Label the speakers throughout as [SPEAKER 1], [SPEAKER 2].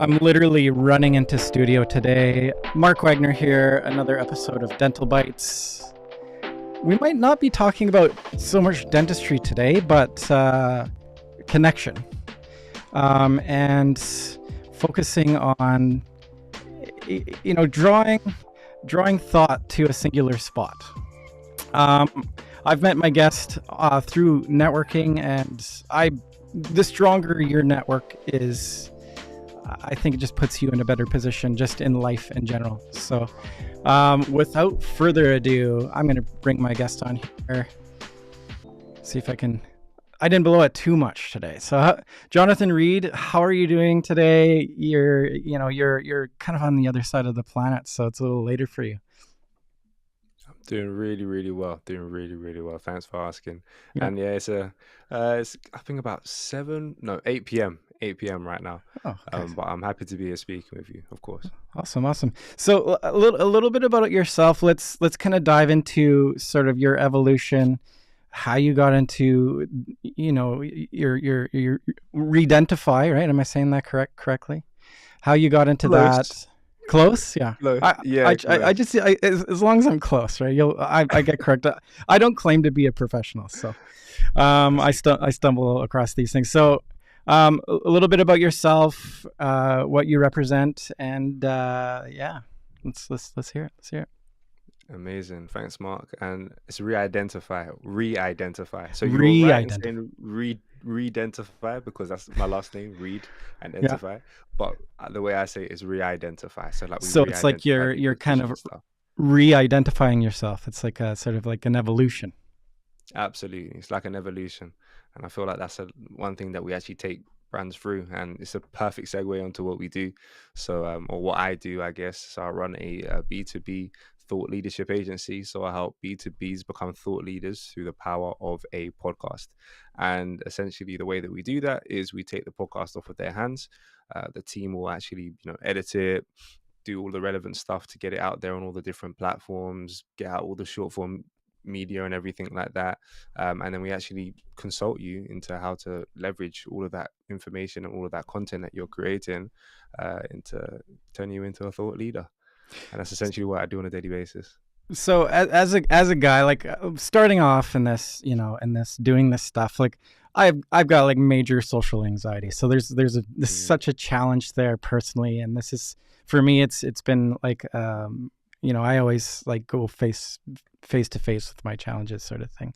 [SPEAKER 1] I'm literally running into studio today. Mark Wagner here, another episode of DentalBytes. We might not be talking about so much dentistry today, but connection and focusing on, drawing thought to a singular spot. I've met my guest through networking, and the stronger your network is, I think it just puts you in a better position just in life in general. So without further ado, I'm going to bring my guest on here. See if I didn't blow it too much today. So Johnathan Reid, how are you doing today? You're kind of on the other side of the planet, so it's a little later for you.
[SPEAKER 2] Doing really, really well. Doing really, really well. Thanks for asking.
[SPEAKER 1] Yeah.
[SPEAKER 2] And yeah, it's I think about 8 p.m. 8 p.m. right now.
[SPEAKER 1] Oh, okay.
[SPEAKER 2] But I'm happy to be here speaking with you, of course.
[SPEAKER 1] Awesome. So a little bit about yourself. Let's kind of dive into sort of your evolution, how you got into, your Reidentify, right? Am I saying that correctly? How you got into that? Close, yeah.
[SPEAKER 2] Close.
[SPEAKER 1] I just as long as I'm close, right? I get correct. I don't claim to be a professional, so I stumble across these things. So a little bit about yourself, what you represent, and let's hear it. Let's hear it.
[SPEAKER 2] Amazing. Thanks, Mark. And it's Reidentify. So you're right in saying Reidentify because that's my last name, Reid and Identify. Yeah. But the way I say it is Reidentify. So
[SPEAKER 1] it's like you're kind of re-identifying yourself. It's like a sort of like an evolution.
[SPEAKER 2] Absolutely. It's like an evolution. And I feel like that's one thing that we actually take brands through, and it's a perfect segue onto what we do. So, or what I do, I guess. So I run a B2B thought leadership agency. So I help B2Bs become thought leaders through the power of a podcast. And essentially the way that we do that is we take the podcast off of their hands. The team will actually, edit it, do all the relevant stuff to get it out there on all the different platforms, get out all the short form media and everything like that. And then we actually consult you into how to leverage all of that information and all of that content that you're creating into turn you into a thought leader. And that's essentially what I do on a daily basis.
[SPEAKER 1] So as a guy, like starting off in this, doing this stuff, like I've got like major social anxiety. So there's such a challenge there personally. And this is, for me, it's been like, I always like go face to face with my challenges, sort of thing.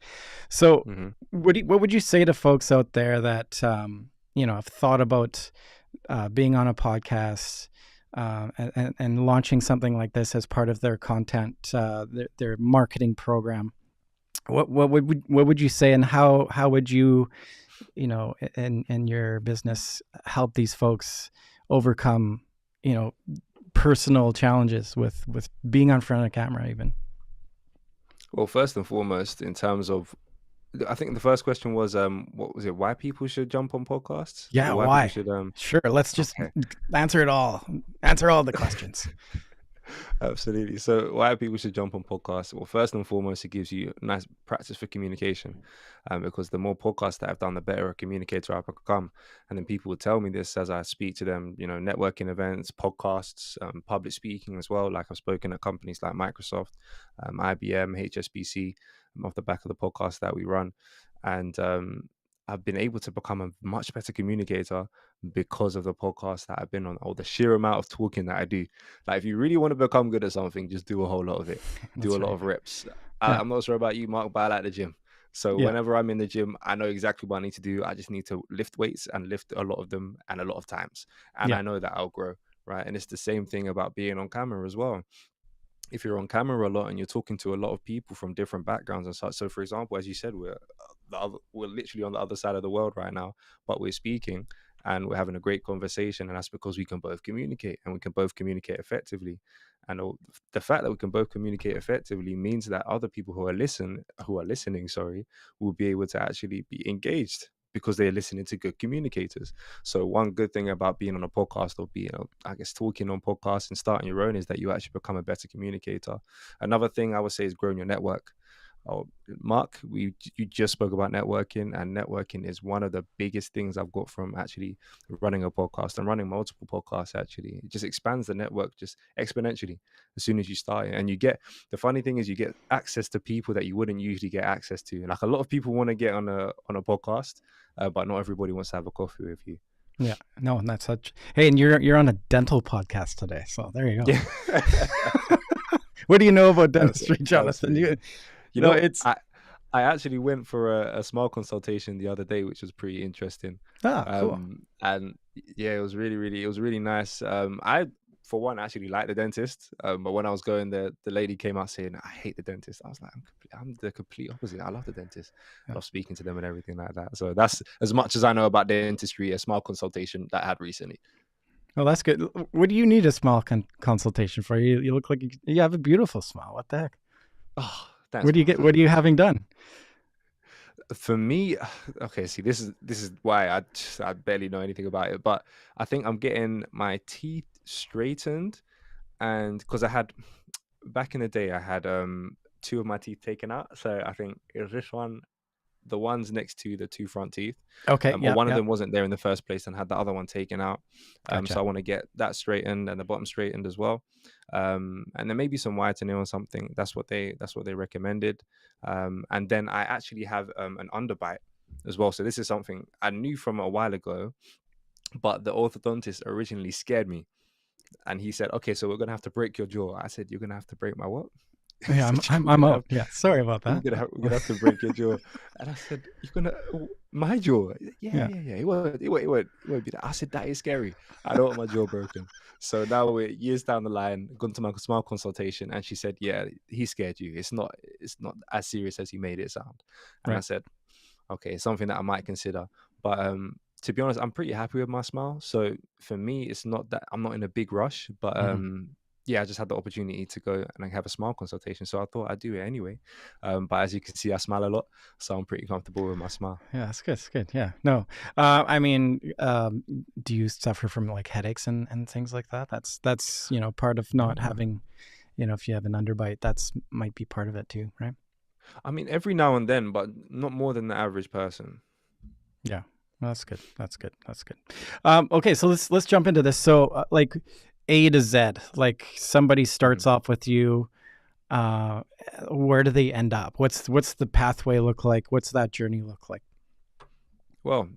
[SPEAKER 1] So what would you say to folks out there that, have thought about being on a podcast, and launching something like this as part of their content, their marketing program? What would you say, and how would you, in your business, help these folks overcome, personal challenges with being on front of camera even?
[SPEAKER 2] Well, first and foremost, in terms of, I think the first question was, what was it? Why people should jump on podcasts?
[SPEAKER 1] Yeah, why? Sure, let's just answer it all. Answer all the questions.
[SPEAKER 2] Absolutely. So why people should jump on podcasts? Well, first and foremost, it gives you nice practice for communication, because the more podcasts that I've done, the better a communicator I've become. And then people will tell me this as I speak to them, networking events, podcasts, public speaking as well. Like I've spoken at companies like Microsoft, IBM, HSBC, off the back of the podcast that we run. And I've been able to become a much better communicator because of the podcast that I've been on, or the sheer amount of talking that I do. Like if you really want to become good at something, just do a whole lot of it. Do a lot of reps. I'm not sure about you, Mark, but I like the gym. So whenever I'm in the gym, I know exactly what I need to do. I just need to lift weights and lift a lot of them and a lot of times. And I know that I'll grow, right? And it's the same thing about being on camera as well. If you're on camera a lot and you're talking to a lot of people from different backgrounds and such. So for example, as you said, we're literally on the other side of the world right now, but we're speaking and we're having a great conversation. And that's because we can both communicate, and we can both communicate effectively. And the fact that we can both communicate effectively means that other people who are listening, will be able to actually be engaged because they're listening to good communicators. So one good thing about being on a podcast, or being, talking on podcasts and starting your own, is that you actually become a better communicator. Another thing I would say is growing your network. oh, Mark, you just spoke about networking, and networking is one of the biggest things I've got from actually running a podcast and running multiple podcasts. Actually, it just expands the network just exponentially as soon as you start it. And you get, the funny thing is, you get access to people that you wouldn't usually get access to. Like, a lot of people want to get on a podcast, but not everybody wants to have a coffee with you.
[SPEAKER 1] Yeah, no, and that's such. Hey, and you're on a dental podcast today, so there you go.
[SPEAKER 2] Yeah.
[SPEAKER 1] What do you know about dentistry, Jonathan?
[SPEAKER 2] You know, it's I actually went for a smile consultation the other day, which was pretty interesting.
[SPEAKER 1] Cool.
[SPEAKER 2] And yeah, it was really nice. I, for one, actually like the dentist, but when I was going there, the lady came out saying, "I hate the dentist." I was like, I'm the complete opposite. I love the dentist. I love speaking to them and everything like that. So that's as much as I know about dentistry. A smile consultation that I had recently.
[SPEAKER 1] Well, that's good. What do you need a smile consultation for? You look like you have a beautiful smile. What the heck?
[SPEAKER 2] Oh, thanks.
[SPEAKER 1] What do you get? What are you having done?
[SPEAKER 2] For me, okay, see, this is why I barely know anything about it, but I think I'm getting my teeth straightened, and because I had, back in the day, I had two of my teeth taken out. So I think it was this one, the ones next to the two front teeth.
[SPEAKER 1] Okay,
[SPEAKER 2] Or one of them wasn't there in the first place and had the other one taken out.
[SPEAKER 1] Gotcha.
[SPEAKER 2] So I want to get that straightened and the bottom straightened as well. And then maybe some whitening or something. That's what they recommended. And then I actually have an underbite as well. So this is something I knew from a while ago, but the orthodontist originally scared me. And he said, "Okay, so we're gonna have to break your jaw." I said, "You're gonna have to break my what?"
[SPEAKER 1] Yeah, I'm out. Yeah, sorry about that.
[SPEAKER 2] We're gonna have to break your jaw. And I said, "You're gonna my jaw?" Yeah. It won't be that. I said, "That is scary. I don't want my jaw broken." So now we're years down the line, gone to my smile consultation, and she said, "Yeah, he scared you. It's not as serious as he made it sound." And I said, "Okay, it's something that I might consider." But to be honest, I'm pretty happy with my smile. So for me, it's not that I'm not in a big rush, but yeah, I just had the opportunity to go and have a smile consultation. So I thought I'd do it anyway. But as you can see, I smile a lot. So I'm pretty comfortable with my smile.
[SPEAKER 1] Yeah, that's good. It's good. Yeah. No, I mean, do you suffer from like headaches and things like that? That's, part of not having, if you have an underbite, that's might be part of it too, right?
[SPEAKER 2] I mean, every now and then, but not more than the average person.
[SPEAKER 1] Yeah. Well, that's good. That's good. That's good. Okay. So let's jump into this. So like A to Z, like somebody starts off with you, where do they end up? What's the pathway look like? What's that journey look like?
[SPEAKER 2] Well,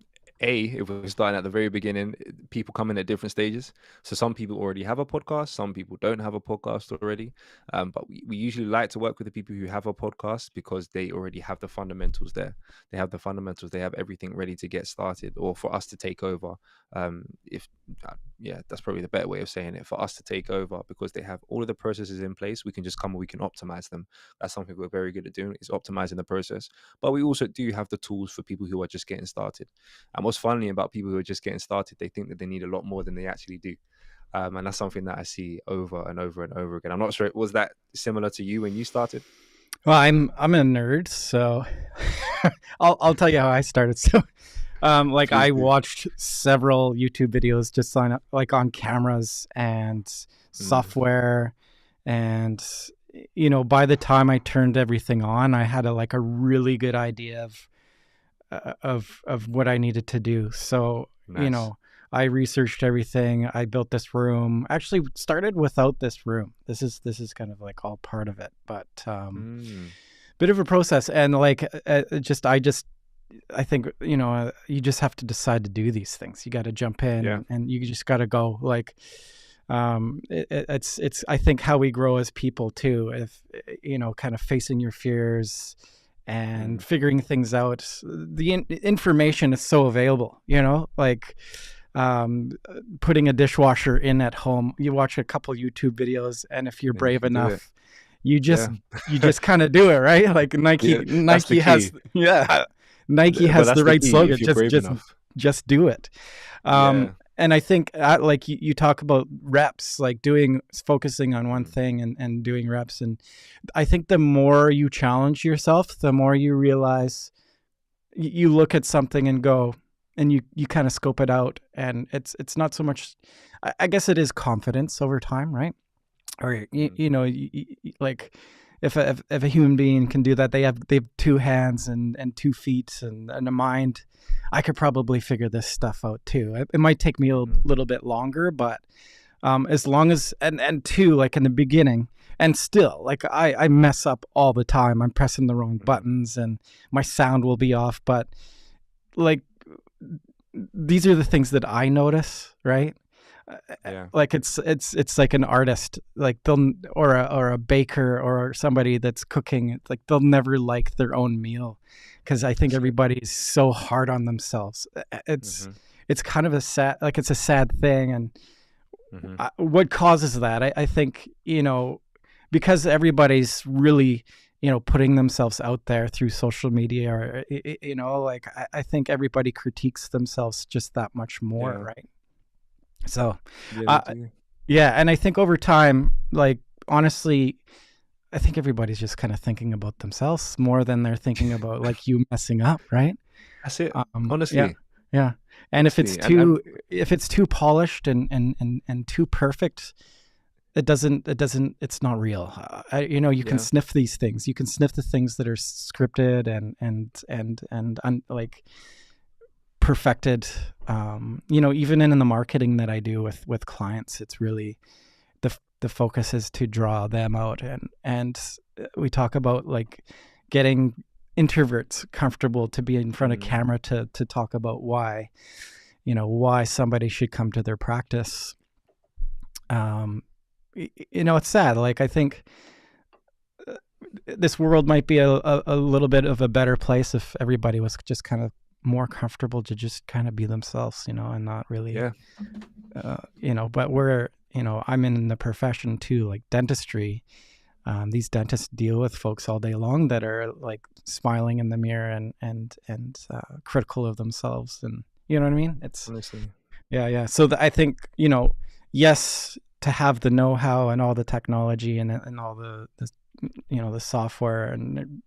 [SPEAKER 2] if we're starting at the very beginning, people come in at different stages. So some people already have a podcast, some people don't have a podcast already. But we usually like to work with the people who have a podcast because they already have the fundamentals there. They have the fundamentals, they have everything ready to get started, or for us to take over. That's probably the better way of saying it, for us to take over, because they have all of the processes in place. We can just come and we can optimize them. That's something we're very good at doing, is optimizing the process. But we also do have the tools for people who are just getting started. And what's funny about people who are just getting started, they think that they need a lot more than they actually do. And that's something that I see over and over and over again. I'm not sure, was that similar to you when you started?
[SPEAKER 1] Well, I'm a nerd, so I'll tell you how I started. So I watched several YouTube videos just on cameras and software, and by the time I turned everything on, I had a really good idea of what I needed to do. So
[SPEAKER 2] Nice.
[SPEAKER 1] I researched everything. I built this room. Actually started without this room. This is kind of like all part of it, but bit of a process. And I think, you just have to decide to do these things. You got to jump in and you just got to go. Like, it's, I think, how we grow as people too. If, kind of facing your fears and figuring things out. The information is so available, like, putting a dishwasher in at home. You watch a couple YouTube videos, and if you're brave enough, you just kind of do it, right? Like Nike has the right slogan. Just do it. And I think like you talk about reps, like focusing on one thing and doing reps. And I think the more you challenge yourself, the more you realize you look at something and go, and you kind of scope it out. And it's not so much, I guess it is confidence over time, right? Or, like if a human being can do that, they have 2 hands and 2 feet and a mind. I could probably figure this stuff out too. It might take me a little bit longer, but as long as and two, like in the beginning, and still, like I mess up all the time. I'm pressing the wrong buttons and my sound will be off. But like these are the things that I notice, right?
[SPEAKER 2] Yeah.
[SPEAKER 1] Like it's like an artist, like they'll or a baker or somebody that's cooking. It's like they'll never like their own meal because I think everybody's so hard on themselves. It's kind of a sad, like it's a sad thing. And what causes that? I think, because everybody's really, putting themselves out there through social media, or, like I think everybody critiques themselves just that much more, right? So, yeah. And I think over time, like, honestly, I think everybody's just kind of thinking about themselves more than they're thinking about like you messing up, right?
[SPEAKER 2] That's it. Honestly.
[SPEAKER 1] Yeah. And honestly, if it's too polished and too perfect, it's not real. You can sniff these things. You can sniff the things that are scripted and like perfected. Even in the marketing that I do with clients, it's really the focus is to draw them out. And we talk about like getting introverts comfortable to be in front of camera to talk about why somebody should come to their practice. It's sad. Like, I think this world might be a little bit of a better place if everybody was just kind of more comfortable to just kind of be themselves, and not really, but I'm in the profession too, like dentistry. These dentists deal with folks all day long that are like smiling in the mirror and critical of themselves, and you know what I mean? It's honestly, yeah. So I think, yes, to have the know-how and all the technology and all the the software, and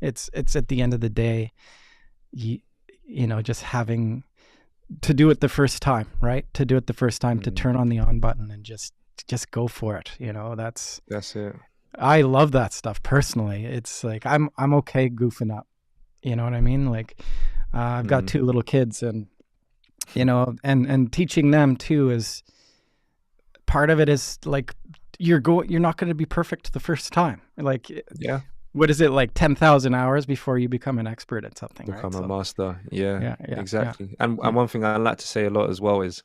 [SPEAKER 1] it's at the end of the day, just having to do it the first time, right? To do it the first time, to turn on the on button and just go for it. That's
[SPEAKER 2] it.
[SPEAKER 1] I love that stuff personally. It's like I'm okay goofing up. You know what I mean? Like I've got 2 little kids, and and teaching them too is part of it. Is like you're not going to be perfect the first time. Like what is it, like 10,000 hours before you become an expert at something?
[SPEAKER 2] Become
[SPEAKER 1] a
[SPEAKER 2] master. Yeah, exactly. Yeah. And one thing I like to say a lot as well is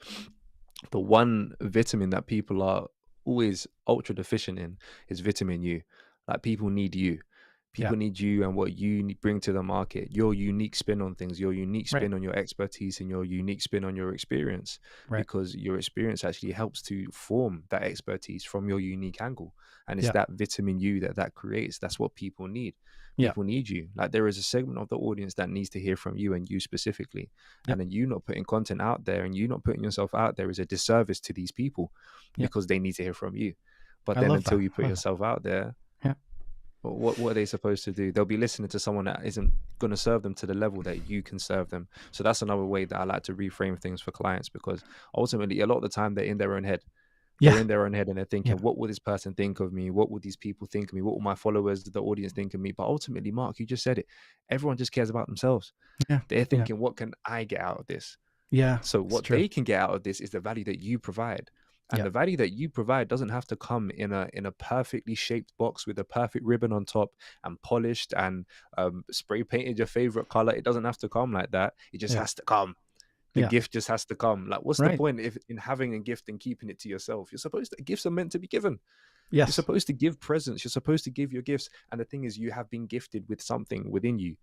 [SPEAKER 2] the one vitamin that people are always ultra deficient in is vitamin U. Like, people need you. People need you and what you bring to the market, your unique spin on things, your unique spin on your expertise, and your unique spin on your experience, because your experience actually helps to form that expertise from your unique angle. And it's that vitamin U that creates. That's what people need. People need you. Like, there is a segment of the audience that needs to hear from you, and you specifically. And then you not putting content out there and you not putting yourself out there is a disservice to these people, because they need to hear from you. But then until you put yourself out there, what are they supposed to do? They'll be listening to someone that isn't going to serve them to the level that you can serve them. So that's another way that I like to reframe things for clients, because ultimately a lot of the time they're in their own head. They're in their own head and they're thinking, what will this person think of me? What will these people think of me? What will my followers, the audience, think of me? But ultimately, Mark, you just said it. Everyone just cares about themselves. They're thinking, what can I get out of this? So what they can get out of this is the value that you provide. And the value that you provide doesn't have to come in a perfectly shaped box with a perfect ribbon on top and polished and spray painted your favorite color. It doesn't have to come like that. It just has to come. The gift just has to come. Like, what's the point in having a gift and keeping it to yourself? Gifts are meant to be given. You're supposed to give presents. You're supposed to give your gifts. And the thing is, you have been gifted with something within you.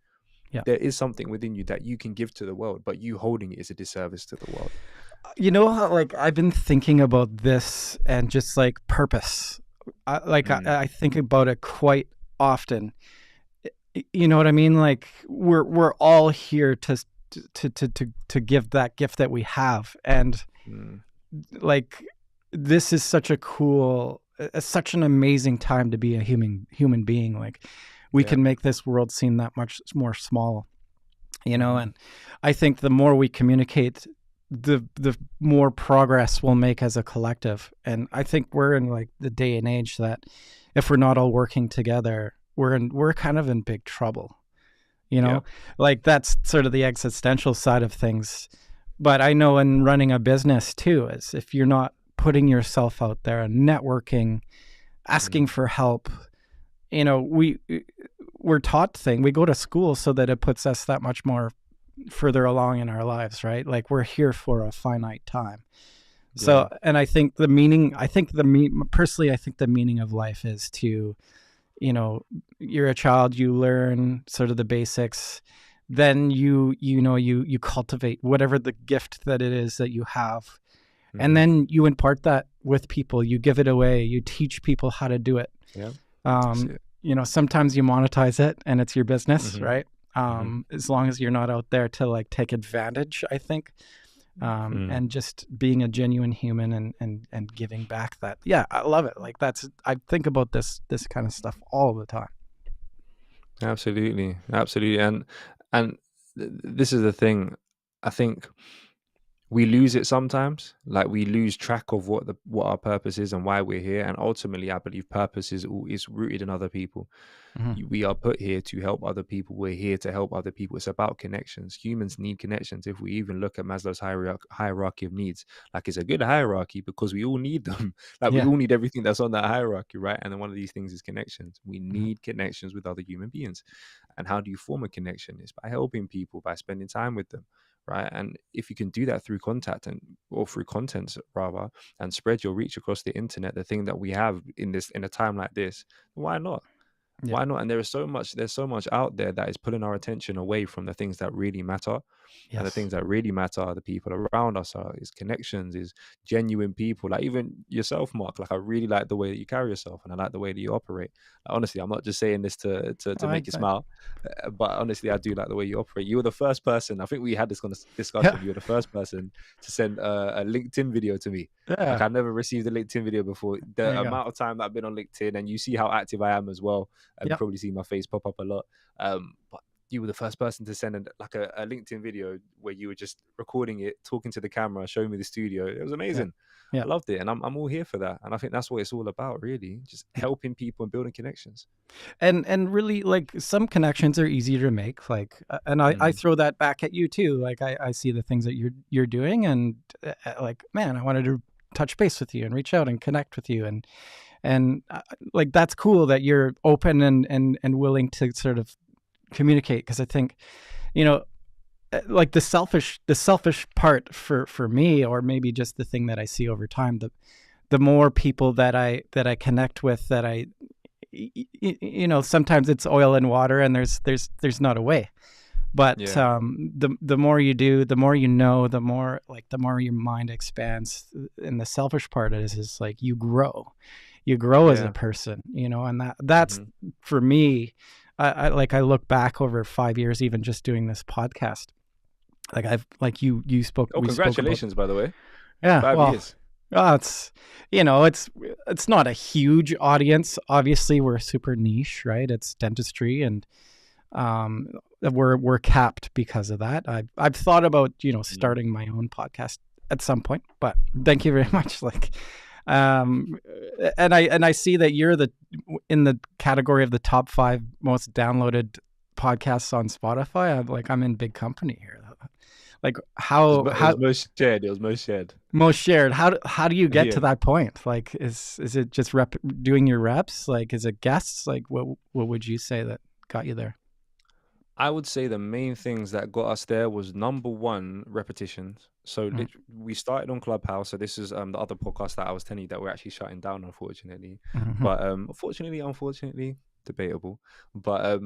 [SPEAKER 2] There is something within you that you can give to the world, but you holding it is a disservice to the world.
[SPEAKER 1] You know how, like, I've been thinking about this and just like purpose. I think about it quite often. You know what I mean? Like, we're all here to give that gift that we have, and like, this is such such an amazing time to be a human being. Like, we can make this world seem that much more small, and I think the more we communicate, the more progress we'll make as a collective. And I think we're in like the day and age that if we're not all working together, we're kind of in big trouble. You
[SPEAKER 2] Yeah.
[SPEAKER 1] know, like that's sort of the existential side of things. But I know in running a business too, is if you're not putting yourself out there and networking, asking for help, you know, we're taught we go to school so that it puts us that much more further along in our lives, right? Like we're here for a finite time. So, and I think personally, I think the meaning of life is to, you know, you're a child, you learn sort of the basics, then you cultivate whatever the gift that it is that you have, and then you impart that with people, you give it away, you teach people how to do it.
[SPEAKER 2] Yeah.
[SPEAKER 1] You know, sometimes you monetize it and it's your business, right? As long as you're not out there to like take advantage, I think. And just being a genuine human and giving back that. Yeah, I love it. Like I think about this kind of stuff all the time.
[SPEAKER 2] Absolutely. And this is the thing. I think we lose it sometimes. Like we lose track of what our purpose is and why we're here. And ultimately, I believe purpose is rooted in other people. We are put here to help other people. We're here to help other people. It's about connections. Humans need connections. If we even look at Maslow's hierarchy of needs, like it's a good hierarchy because we all need them. Like we all need everything that's on that hierarchy, right? And then one of these things is connections. We need connections with other human beings. And how do you form a connection? Is by helping people, by spending time with them, right? And if you can do that through contact or through content rather, and spread your reach across the internet, the thing that we have in a time like this, why not? Why not? And there's so much out there that is pulling our attention away from the things that really matter. And the things that really matter are the people around us, is connections, is genuine people. Like even yourself, Mark. Like I really like the way that you carry yourself, and I like the way that you operate. Like, honestly, I'm not just saying this to make you smile, but honestly, I do like the way you operate. You were the first person. I think we had this discussion. You were the first person to send a LinkedIn video to me. Like I never received a LinkedIn video before. The amount of time that I've been on LinkedIn, and you see how active I am as well. You probably see my face pop up a lot. But you were the first person to send a LinkedIn video where you were just recording it, talking to the camera, showing me the studio. It was amazing. I loved it, and I'm all here for that. And I think that's what it's all about, really, just helping people and building connections.
[SPEAKER 1] And really, like some connections are easier to make. Like, and I throw that back at you too. Like I see the things that you're doing, and like, man, I wanted to touch base with you and reach out and connect with you, and like that's cool that you're open and willing to sort of communicate, because I think, you know, like the selfish part for me, or maybe just the thing that I see over time, the more people that I connect with, that I, you know, sometimes it's oil and water, and there's not a way, but the more you do, the more you know, the more your mind expands, and the selfish part is like you grow as a person, you know, and that's for me. I look back over 5 years, even just doing this podcast. Like you spoke.
[SPEAKER 2] Oh, congratulations, by the way.
[SPEAKER 1] Yeah,
[SPEAKER 2] 5 years.
[SPEAKER 1] It's, you know, it's not a huge audience. Obviously, we're super niche, right? It's dentistry, and we're capped because of that. I've thought about, you know, starting my own podcast at some point, but thank you very much. Like, and I see that you're in the category of the top 5 most downloaded podcasts on Spotify. I'm in big company here. Like it was
[SPEAKER 2] most shared. It was most shared.
[SPEAKER 1] Most shared. How do you get to that point? Like, is it just doing your reps? Like, is it guests? Like, what would you say that got you there?
[SPEAKER 2] I would say the main things that got us there was, number one, repetitions. So we started on Clubhouse. So this is the other podcast that I was telling you that we're actually shutting down, unfortunately. But unfortunately, debatable. But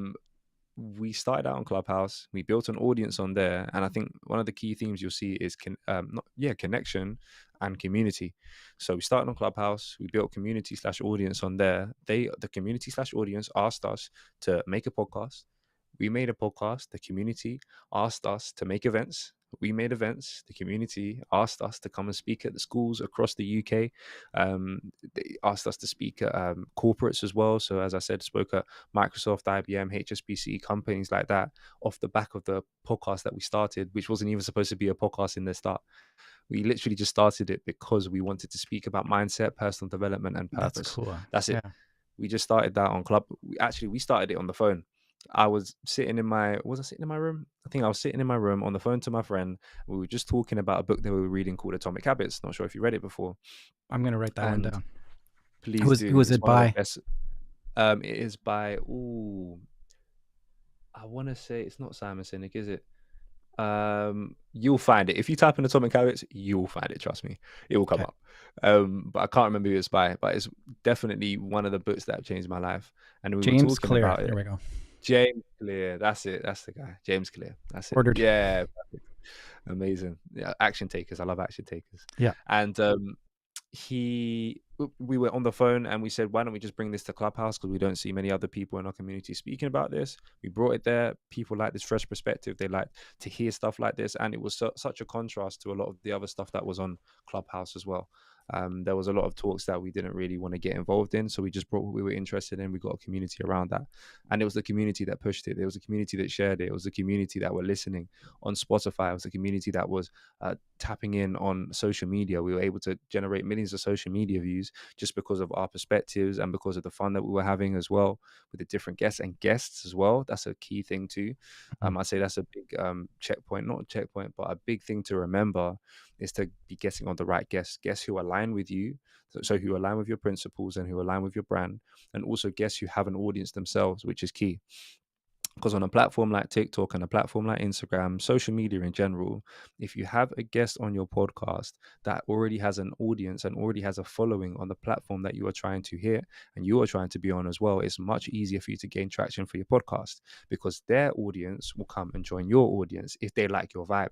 [SPEAKER 2] we started out on Clubhouse. We built an audience on there, and I think one of the key themes you'll see is connection and community. So we started on Clubhouse. We built community/audience on there. The community/audience asked us to make a podcast. We made a podcast. The community asked us to make events. We made events. The community asked us to come and speak at the schools across the UK. They asked us to speak at corporates as well. So as I said, spoke at Microsoft, IBM, HSBC, companies like that, off the back of the podcast that we started, which wasn't even supposed to be a podcast in the start. We literally just started it because we wanted to speak about mindset, personal development, and purpose.
[SPEAKER 1] That's cool.
[SPEAKER 2] That's it. we just started that on Club. We started it on the phone. I was sitting in my room? I think I was sitting in my room on the phone to my friend. We were just talking about a book that we were reading called Atomic Habits. Not sure if you read it before.
[SPEAKER 1] I'm gonna write that one
[SPEAKER 2] And
[SPEAKER 1] down.
[SPEAKER 2] please
[SPEAKER 1] Who
[SPEAKER 2] do.
[SPEAKER 1] was
[SPEAKER 2] It's
[SPEAKER 1] it
[SPEAKER 2] one of the
[SPEAKER 1] by?
[SPEAKER 2] best. It is by, I want to say it's not Simon Sinek, is it? You'll find it if you type in Atomic Habits. You'll find it. Trust me, it will come
[SPEAKER 1] Okay.
[SPEAKER 2] up. But I can't remember who it's by. But it's definitely one of the books that have changed my life. And we were
[SPEAKER 1] James
[SPEAKER 2] talking
[SPEAKER 1] Clear.
[SPEAKER 2] about it.
[SPEAKER 1] There we go.
[SPEAKER 2] James Clear. That's it. That's the guy. James Clear. That's it.
[SPEAKER 1] Ordered.
[SPEAKER 2] Yeah. Perfect. Amazing. Yeah. Action takers. I love action takers.
[SPEAKER 1] Yeah.
[SPEAKER 2] And we were on the phone and we said, why don't we just bring this to Clubhouse, because we don't see many other people in our community speaking about this. We brought it there. People like this fresh perspective. They like to hear stuff like this, and it was such a contrast to a lot of the other stuff that was on Clubhouse as well. There was a lot of talks that we didn't really want to get involved in, so we just brought what we were interested in. We got a community around that, and it was the community that pushed it. It was a community that shared it. It was a community that were listening on Spotify. It was a community that was tapping in on social media. We were able to generate millions of social media views just because of our perspectives and because of the fun that we were having as well with the different guests as well. That's a key thing too. I'd say that's a big checkpoint, not a checkpoint, but a big thing to remember is to be getting on the right guests who align with you, so who align with your principles and who align with your brand, and also guests who have an audience themselves, which is key. Because on a platform like TikTok and a platform like Instagram, social media in general, if you have a guest on your podcast that already has an audience and already has a following on the platform that you are trying to hit and you are trying to be on as well, it's much easier for you to gain traction for your podcast, because their audience will come and join your audience if they like your vibe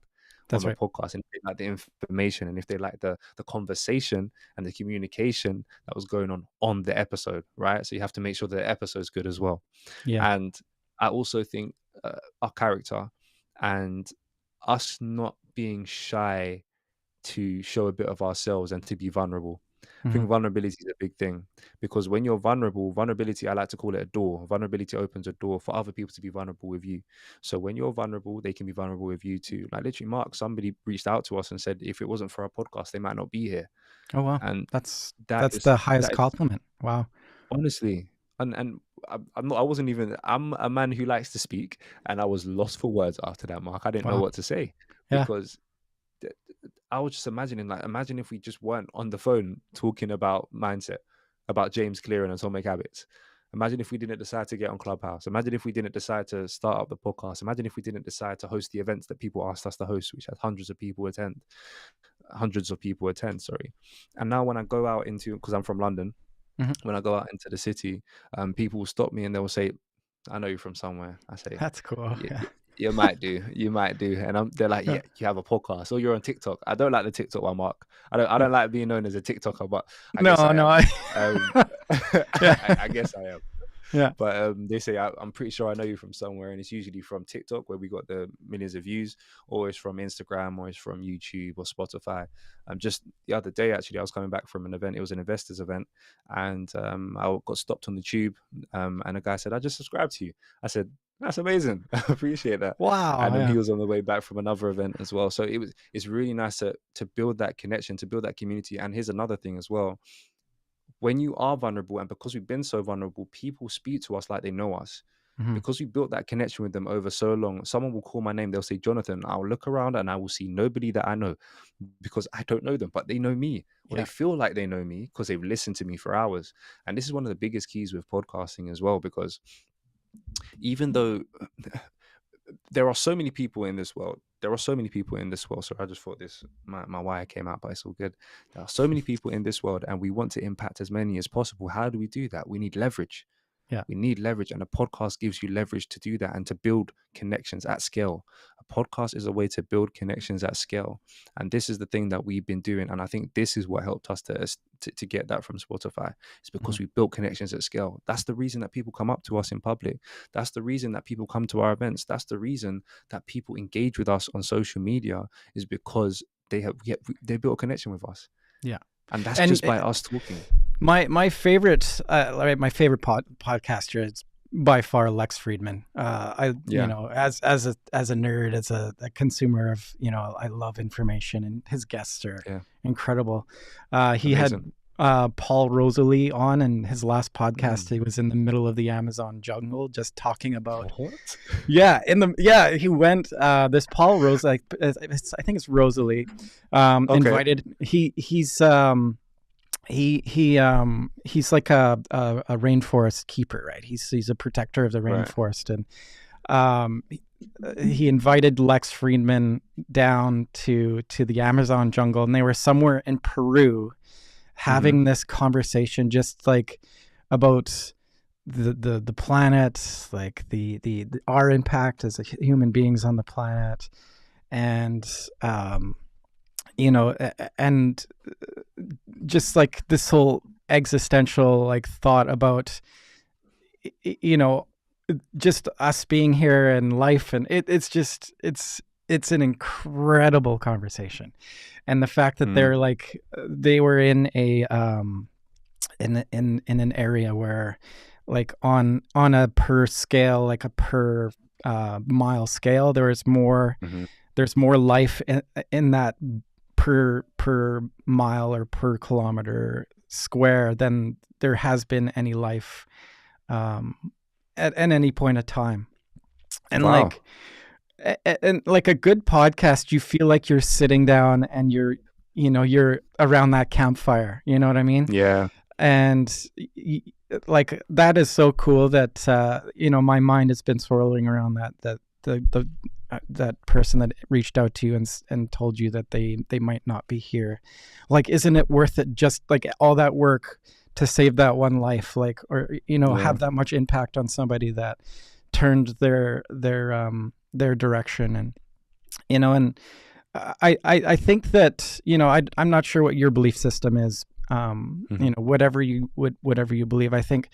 [SPEAKER 2] on
[SPEAKER 1] That's
[SPEAKER 2] the
[SPEAKER 1] right.
[SPEAKER 2] podcast, and if they like the information, and if they like the conversation and the communication that was going on the episode, right? So you have to make sure that the episode is good as well.
[SPEAKER 1] Yeah.
[SPEAKER 2] And I also think our character and us not being shy to show a bit of ourselves and to be vulnerable. I think vulnerability is a big thing, because when you're vulnerable, vulnerability, I like to call it a door. Vulnerability opens a door for other people to be vulnerable with you. So when you're vulnerable, they can be vulnerable with you too. Like literally, Mark, somebody reached out to us and said, if it wasn't for our podcast, they might not be here.
[SPEAKER 1] Oh wow.
[SPEAKER 2] And
[SPEAKER 1] That's
[SPEAKER 2] that
[SPEAKER 1] the highest
[SPEAKER 2] that is
[SPEAKER 1] compliment. Wow.
[SPEAKER 2] honestly, and I'm not. I wasn't even. I'm a man who likes to speak, and I was lost for words after that, Mark. I didn't know
[SPEAKER 1] Wow.
[SPEAKER 2] what to say,
[SPEAKER 1] Yeah.
[SPEAKER 2] because I was just imagining, like, imagine if we just weren't on the phone talking about mindset, about James Clear and Atomic Habits. Imagine if we didn't decide to get on Clubhouse. Imagine if we didn't decide to start up the podcast. Imagine if we didn't decide to host the events that people asked us to host, which had hundreds of people attend. Sorry. And now when I go out into, because I'm from London, when I go out into the city, people will stop me and they will say, I know you're from somewhere. I say,
[SPEAKER 1] That's cool. Yeah.
[SPEAKER 2] you might do, and they're like, yeah, you have a podcast or you're on TikTok. I don't like the TikTok one, Mark. I don't like being known as a TikToker, but I guess I
[SPEAKER 1] No,
[SPEAKER 2] am.
[SPEAKER 1] yeah.
[SPEAKER 2] I guess I am.
[SPEAKER 1] Yeah.
[SPEAKER 2] But they say, I'm pretty sure I know you from somewhere, and it's usually from TikTok, where we got the millions of views, or it's from Instagram, or it's from YouTube or Spotify. Just the other day, actually, I was coming back from an event. It was an investors event, and I got stopped on the tube, and a guy said, I just subscribed to you. I said, that's amazing. I appreciate that.
[SPEAKER 1] Wow.
[SPEAKER 2] And
[SPEAKER 1] Yeah.
[SPEAKER 2] he was on the way back from another event as well. So it's really nice to build that connection, to build that community. And here's another thing as well. When you are vulnerable, and because we've been so vulnerable, people speak to us like they know us. Because we built that connection with them over so long. Someone will call my name, they'll say, Johnathan. I'll look around and I will see nobody that I know, because I don't know them, but they know me, or
[SPEAKER 1] Yeah.
[SPEAKER 2] they feel like they know me because they've listened to me for hours. And this is one of the biggest keys with podcasting as well, because even though there are so many people in this world, So I just thought my wire came out, but it's all good. There are so many people in this world, and we want to impact as many as possible. How do we do that? We need leverage.
[SPEAKER 1] Yeah.
[SPEAKER 2] We need leverage, and a podcast gives you leverage to do that and to build connections at scale. A podcast is a way to build connections at scale. And this is the thing that we've been doing. And I think this is what helped us to get that from Spotify. It's because we built connections at scale. That's the reason that people come up to us in public. That's the reason that people come to our events. That's the reason that people engage with us on social media, is because they built a connection with us.
[SPEAKER 1] Yeah.
[SPEAKER 2] And that's just by us talking.
[SPEAKER 1] My favorite podcaster is by far Lex Friedman. You know, as a nerd, as a consumer of, you know, I love information, and his guests are incredible. He
[SPEAKER 2] Amazing.
[SPEAKER 1] Paul Rosalie on, and his last podcast,
[SPEAKER 2] Mm.
[SPEAKER 1] he was in the middle of the Amazon jungle, just talking about
[SPEAKER 2] What?
[SPEAKER 1] he went this Paul Rosalie, I think it's Rosalie,
[SPEAKER 2] Okay.
[SPEAKER 1] invited he's he's like a rainforest keeper, right? He's a protector of the
[SPEAKER 2] Right.
[SPEAKER 1] rainforest, and um he invited Lex Friedman down to the Amazon jungle, and they were somewhere in Peru having this conversation, just like about the planet, like the our impact as human beings on the planet, and and just like this whole existential like thought about just us being here and life, and it's an incredible conversation. And the fact that they're like they were in a in an area where, like, on a per scale, like a per mile scale, there's more life in that per mile or per kilometer square than there has been any life at any point of time. And
[SPEAKER 2] Wow.
[SPEAKER 1] like a good podcast, you feel like you're sitting down and you're around that campfire, you know what I mean?
[SPEAKER 2] Yeah.
[SPEAKER 1] And like that is so cool that my mind has been swirling around that person that reached out to you and told you that they might not be here. Like, isn't it worth it, just like all that work to save that one life, like, or have that much impact on somebody that turned their direction? And and I think that I'm not sure what your belief system is, whatever you believe. I think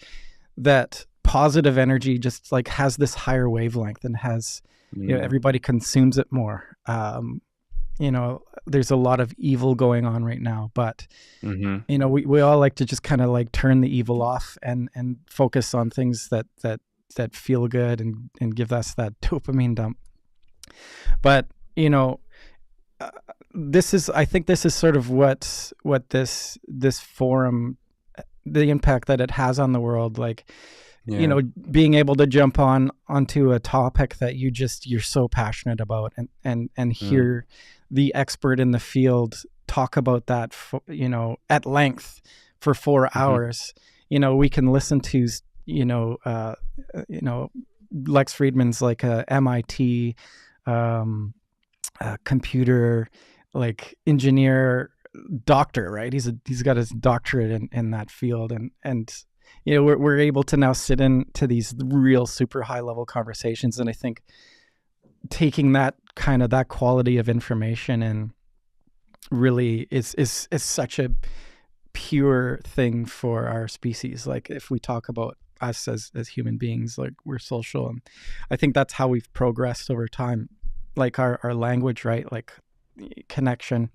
[SPEAKER 1] that positive energy just like has this higher wavelength and has everybody consumes it more. There's a lot of evil going on right now, but we all like to just kind of like turn the evil off and focus on things that feel good and give us that dopamine dump. But I think this is sort of what this forum, the impact that it has on the world, like being able to jump onto a topic that you're so passionate about, and hear the expert in the field talk about that at length for 4 hours. We can listen to Lex Friedman's like a MIT computer like engineer doctor, right? He's got his doctorate in that field, and we're able to now sit into these real super high level conversations. And I think taking that quality of information and really is such a pure thing for our species. Like, if we talk about us as human beings, like, we're social, and I think that's how we've progressed over time, like our language, right? Like connection,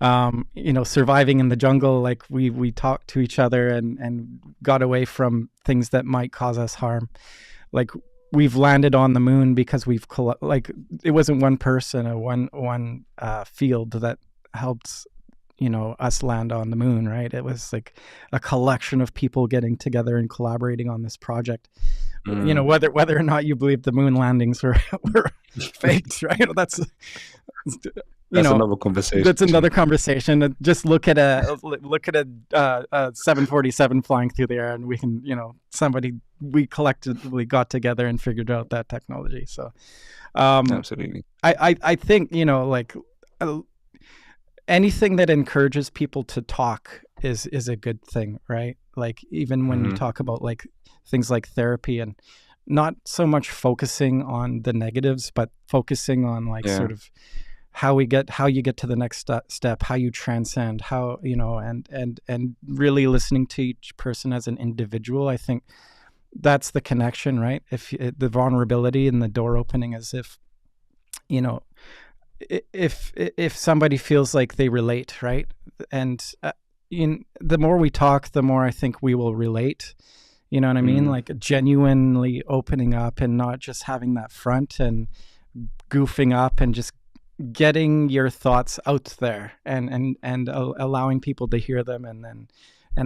[SPEAKER 1] surviving in the jungle, like we talked to each other and got away from things that might cause us harm. Like, we've landed on the moon because like, it wasn't one person or one field that helped us land on the moon, right? It was like a collection of people getting together and collaborating on this project. Whether or not you believe the moon landings were faked, right? That's
[SPEAKER 2] another conversation.
[SPEAKER 1] That's another conversation. Just look at a 747 flying through the air, and we can, we collectively got together and figured out that technology. So,
[SPEAKER 2] absolutely.
[SPEAKER 1] I think anything that encourages people to talk is a good thing, right? Like, even when you talk about like things like therapy, and not so much focusing on the negatives, but focusing on like sort of how you get to the next step, how you transcend, how, and really listening to each person as an individual. I think that's the connection, right? The vulnerability and the door opening, as if, if somebody feels like they relate, right? And the more we talk, the more I think we will relate. You know what I mean? Like, genuinely opening up and not just having that front and goofing up and just getting your thoughts out there and allowing people to hear them and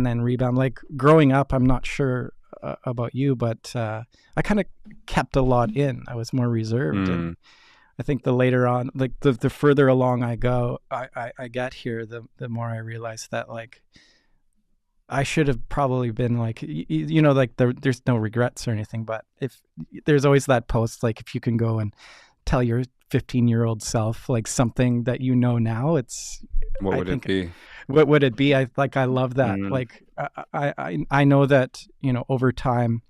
[SPEAKER 1] then rebound. Like growing up, I'm not sure about you, but I kind of kept a lot in. I was more reserved, and I think the later on, like the further along I get here, the more I realize that like I should have probably been like, like there's no regrets or anything, but if there's always that post, like if you can go and tell your 15-year-old self like something that you know now,
[SPEAKER 2] What
[SPEAKER 1] I
[SPEAKER 2] would it
[SPEAKER 1] think,
[SPEAKER 2] be?
[SPEAKER 1] what would it be? I love that.
[SPEAKER 2] Mm,
[SPEAKER 1] Like I know that, over time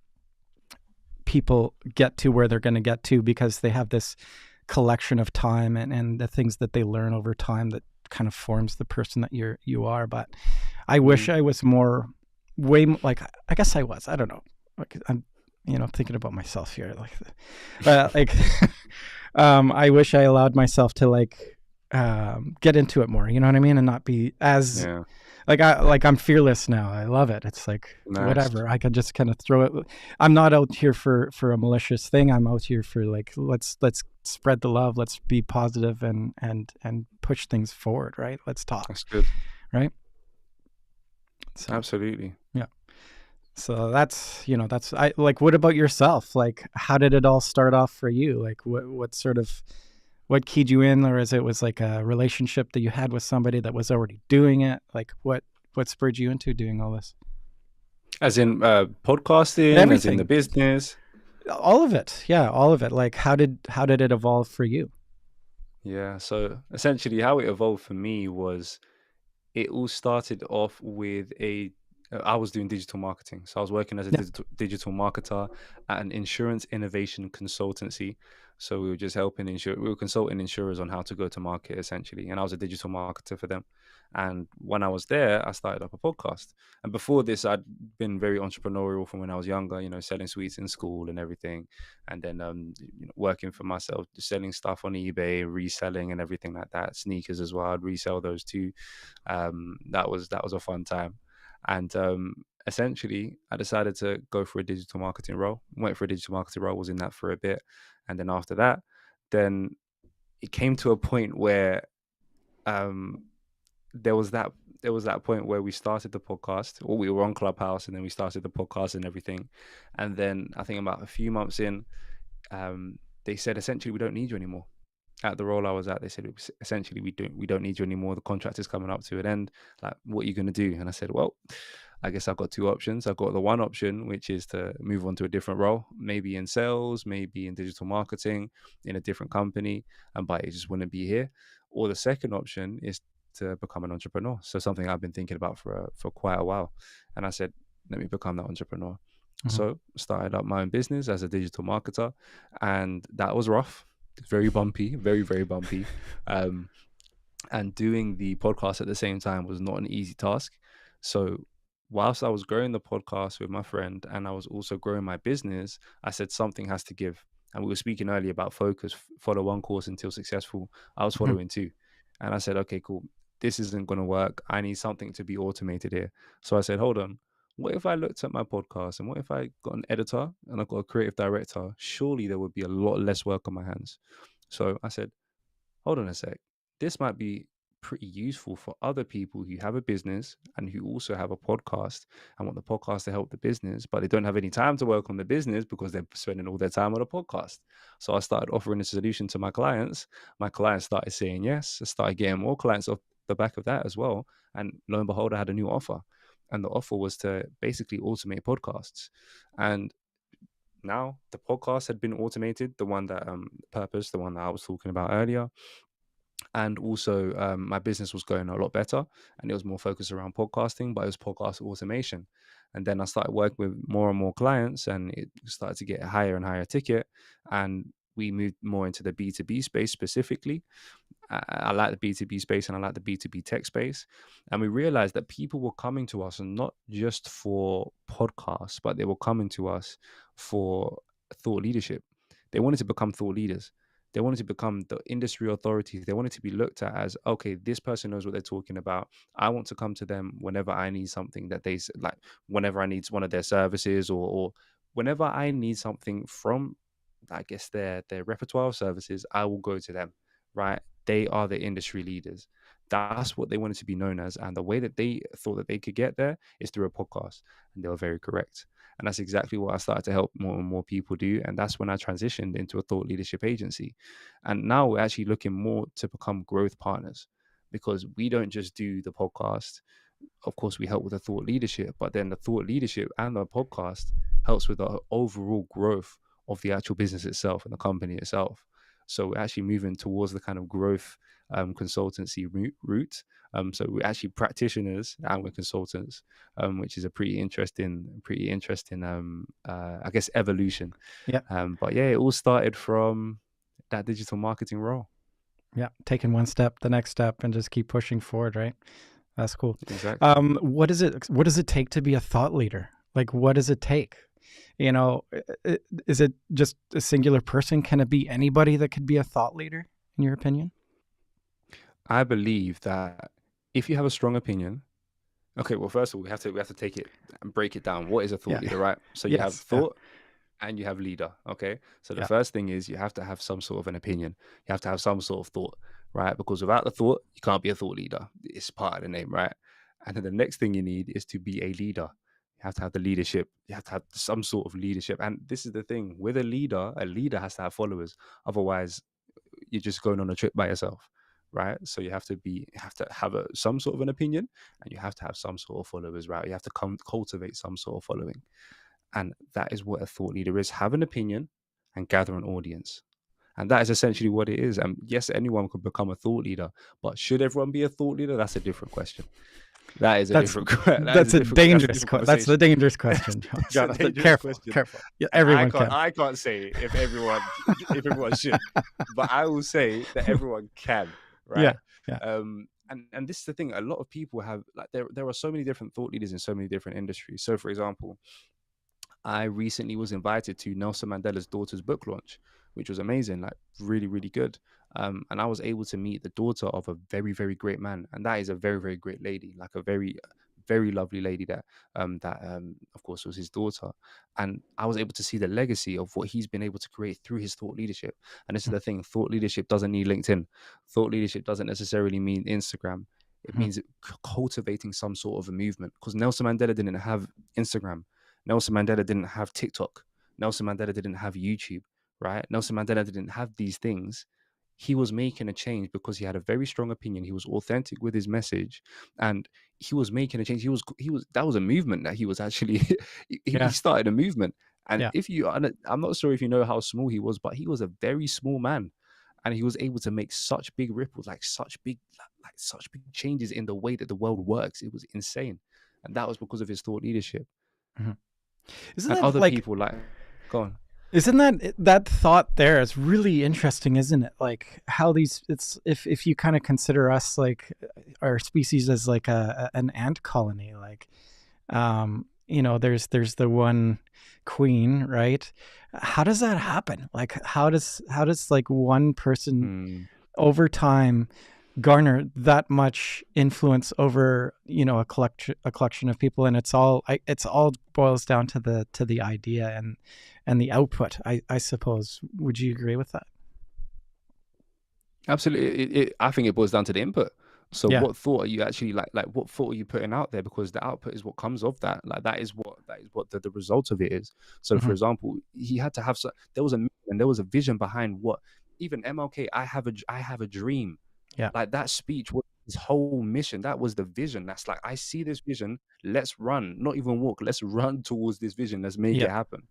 [SPEAKER 1] people get to where they're going to get to because they have this collection of time and the things that they learn over time that kind of forms the person that you are. But I wish
[SPEAKER 2] mm.
[SPEAKER 1] I was like, I guess I was, I don't know. Like I'm, thinking about myself here. Like I wish I allowed myself to like, get into it more, you know what I mean? And not be as
[SPEAKER 2] Yeah,
[SPEAKER 1] I'm fearless now. I love it. It's like
[SPEAKER 2] nice.
[SPEAKER 1] whatever. I could just kind of throw it. I'm not out here for a malicious thing. I'm out here for like let's spread the love. Let's be positive and push things forward. Right. Let's talk.
[SPEAKER 2] That's good.
[SPEAKER 1] Right. So
[SPEAKER 2] Absolutely.
[SPEAKER 1] yeah. So that's I like. What about yourself? Like, how did it all start off for you? Like, what keyed you in, or is it was like a relationship that you had with somebody that was already doing it? Like, what spurred you into doing all this?
[SPEAKER 2] As in podcasting, as in the
[SPEAKER 1] Everything,
[SPEAKER 2] business.
[SPEAKER 1] all of it. Yeah, all of it. Like, how did it evolve for you?
[SPEAKER 2] Yeah. So essentially, how it evolved for me was it all started off with I was doing digital marketing. So I was working as a
[SPEAKER 1] Yeah.
[SPEAKER 2] digital marketer at an insurance innovation consultancy. So we were just helping we were consulting insurers on how to go to market essentially. And I was a digital marketer for them. And when I was there, I started up a podcast. And before this, I'd been very entrepreneurial from when I was younger, selling sweets in school and everything. And then working for myself, just selling stuff on eBay, reselling and everything like that. Sneakers as well. I'd resell those too. That was a fun time. And essentially I decided to go for a digital marketing role. Went for a digital marketing role, was in that for a bit. And then after that, then it came to a point where um there was that point where we started the podcast, or we were on Clubhouse and then we started the podcast and everything. And then I think about a few months in, they said essentially we don't need you anymore. At the role I was at, they said it was essentially we don't need you anymore. The contract is coming up to an end. Like, what are you going to do? And I said, well, I guess I've got two options. I've got the one option, which is to move on to a different role, maybe in sales, maybe in digital marketing, in a different company, but it just wouldn't be here. Or the second option is to become an entrepreneur. So something I've been thinking about for quite a while. And I said, let me become that entrepreneur.
[SPEAKER 1] Mhm.
[SPEAKER 2] So started up my own business as a digital marketer, and that was rough. Very bumpy, very, very bumpy. Um, and doing the podcast at the same time was not an easy task. So whilst I was growing the podcast with my friend and I was also growing my business, I said something has to give. And we were speaking earlier about focus, follow one course until successful. I was
[SPEAKER 1] Mhm.
[SPEAKER 2] following two. And I said, okay, cool. This isn't going to work. I need something to be automated here. So I said, hold on. What if I looked at my podcast and what if I got an editor and I got a creative director? Surely there would be a lot less work on my hands. So I said, hold on a sec. This might be pretty useful for other people who have a business and who also have a podcast and want the podcast to help the business, but they don't have any time to work on the business because they're spending all their time on a podcast. So I started offering a solution to my clients. My clients started saying yes. I started getting more clients off the back of that as well. And lo and behold, I had a new offer. And the offer was to basically automate podcasts. And now the podcast had been automated, the one that purpose, the one that I was talking about earlier. And also my business was going a lot better and it was more focused around podcasting, but it was podcast automation. And then I started working with more and more clients and it started to get a higher and higher ticket, and we moved more into the B2B space specifically. I like the B2B space and I like the B2B tech space. And we realized that people were coming to us and not just for podcasts, but they were coming to us for thought leadership. They wanted to become thought leaders. They wanted to become the industry authorities. They wanted to be looked at as, okay, this person knows what they're talking about. I want to come to them whenever I need something that like, whenever I need one of their services, or whenever I need something from, I guess, their repertoire of services, I will go to them, right? they are the industry leaders. That's what they wanted to be known as. And the way that they thought that they could get there is through a podcast. And they were very correct. And that's exactly what I started to help more and more people do. And that's when I transitioned into a thought leadership agency. And now we're actually looking more to become growth partners, because we don't just do the podcast. Of course, we help with the thought leadership, but then the thought leadership and the podcast helps with the overall growth of the actual business itself and the company itself. So we're actually moving towards the kind of growth consultancy route. So we're actually practitioners and we're consultants, which is a pretty interesting, I guess, evolution.
[SPEAKER 1] Yeah.
[SPEAKER 2] But yeah, it all started from that digital marketing role.
[SPEAKER 1] Yeah. Taking one step, the next step, and just keep pushing forward, right? That's cool.
[SPEAKER 2] Exactly.
[SPEAKER 1] What does it take to be a thought leader? Like, what does it take? You know, is it just a singular person? Can it be anybody that could be a thought leader, in your opinion?
[SPEAKER 2] I believe that if you have a strong opinion, okay, well, first of all, we have to take it and break it down. What is a thought leader, right? So you have thought and you have leader. Okay. So the first thing is you have to have some sort of an opinion. You have to have some sort of thought, right? Because without the thought, you can't be a thought leader. It's part of the name, right? And then the next thing you need is to be a leader. You have to have the leadership. You have to have some sort of leadership. And this is the thing with a leader has to have followers. Otherwise, you're just going on a trip by yourself, right? So you have to have some sort of an opinion, and you have to have some sort of followers, right? You have to cultivate some sort of following. And that is what a thought leader is: have an opinion and gather an audience. And that is essentially what it is. And yes, anyone could become a thought leader, but should everyone be a thought leader? That's a different question. That's
[SPEAKER 1] a dangerous question, Johnathan. Careful. Yeah, everyone can.
[SPEAKER 2] I can't say if everyone should, but I will say that everyone can, right?
[SPEAKER 1] Yeah.
[SPEAKER 2] And this is the thing. A lot of people have, like, there are so many different thought leaders in so many different industries. So, for example, I recently was invited to Nelson Mandela's daughter's book launch, which was amazing, like really, really good. And I was able to meet the daughter of a very, very great man. And that is a very, very great lady, like a very, very lovely lady that of course was his daughter. And I was able to see the legacy of what he's been able to create through his thought leadership. And this is the thing: thought leadership doesn't need LinkedIn. Thought leadership doesn't necessarily mean Instagram. It means cultivating some sort of a movement, because Nelson Mandela didn't have Instagram. Nelson Mandela didn't have TikTok. Nelson Mandela didn't have YouTube, right? Nelson Mandela didn't have these things. He was making a change because he had a very strong opinion. He was authentic with his message, and he was making a change. He was that was a movement that he was actually he started a movement. And I'm not sure if you know how small he was, but he was a very small man, and he was able to make such big ripples, like such big changes in the way that the world works. It was insane, and that was because of his thought leadership.
[SPEAKER 1] Isn't
[SPEAKER 2] and
[SPEAKER 1] that
[SPEAKER 2] other
[SPEAKER 1] like,
[SPEAKER 2] people like, go on.
[SPEAKER 1] Isn't that thought there is really interesting, isn't it? Like how it's if you kind of consider us, like our species, as like an ant colony, like you know, there's the one queen, right? How does that happen? Like how does like one person over time garner that much influence over, you know, a collection of people? And it's all boils down to the idea and the output, I suppose. Would you agree with that?
[SPEAKER 2] Absolutely. I think it boils down to the input. So what thought are you actually like what thought are you putting out there? Because the output is what comes of that. Like that is what the result of it is. So for example, he had to have there was a vision behind what even MLK, I have a dream.
[SPEAKER 1] Yeah.
[SPEAKER 2] Like that speech was his whole mission. That was the vision. That's like, I see this vision. Let's run, not even walk. Let's run towards this vision. Let's make it happen.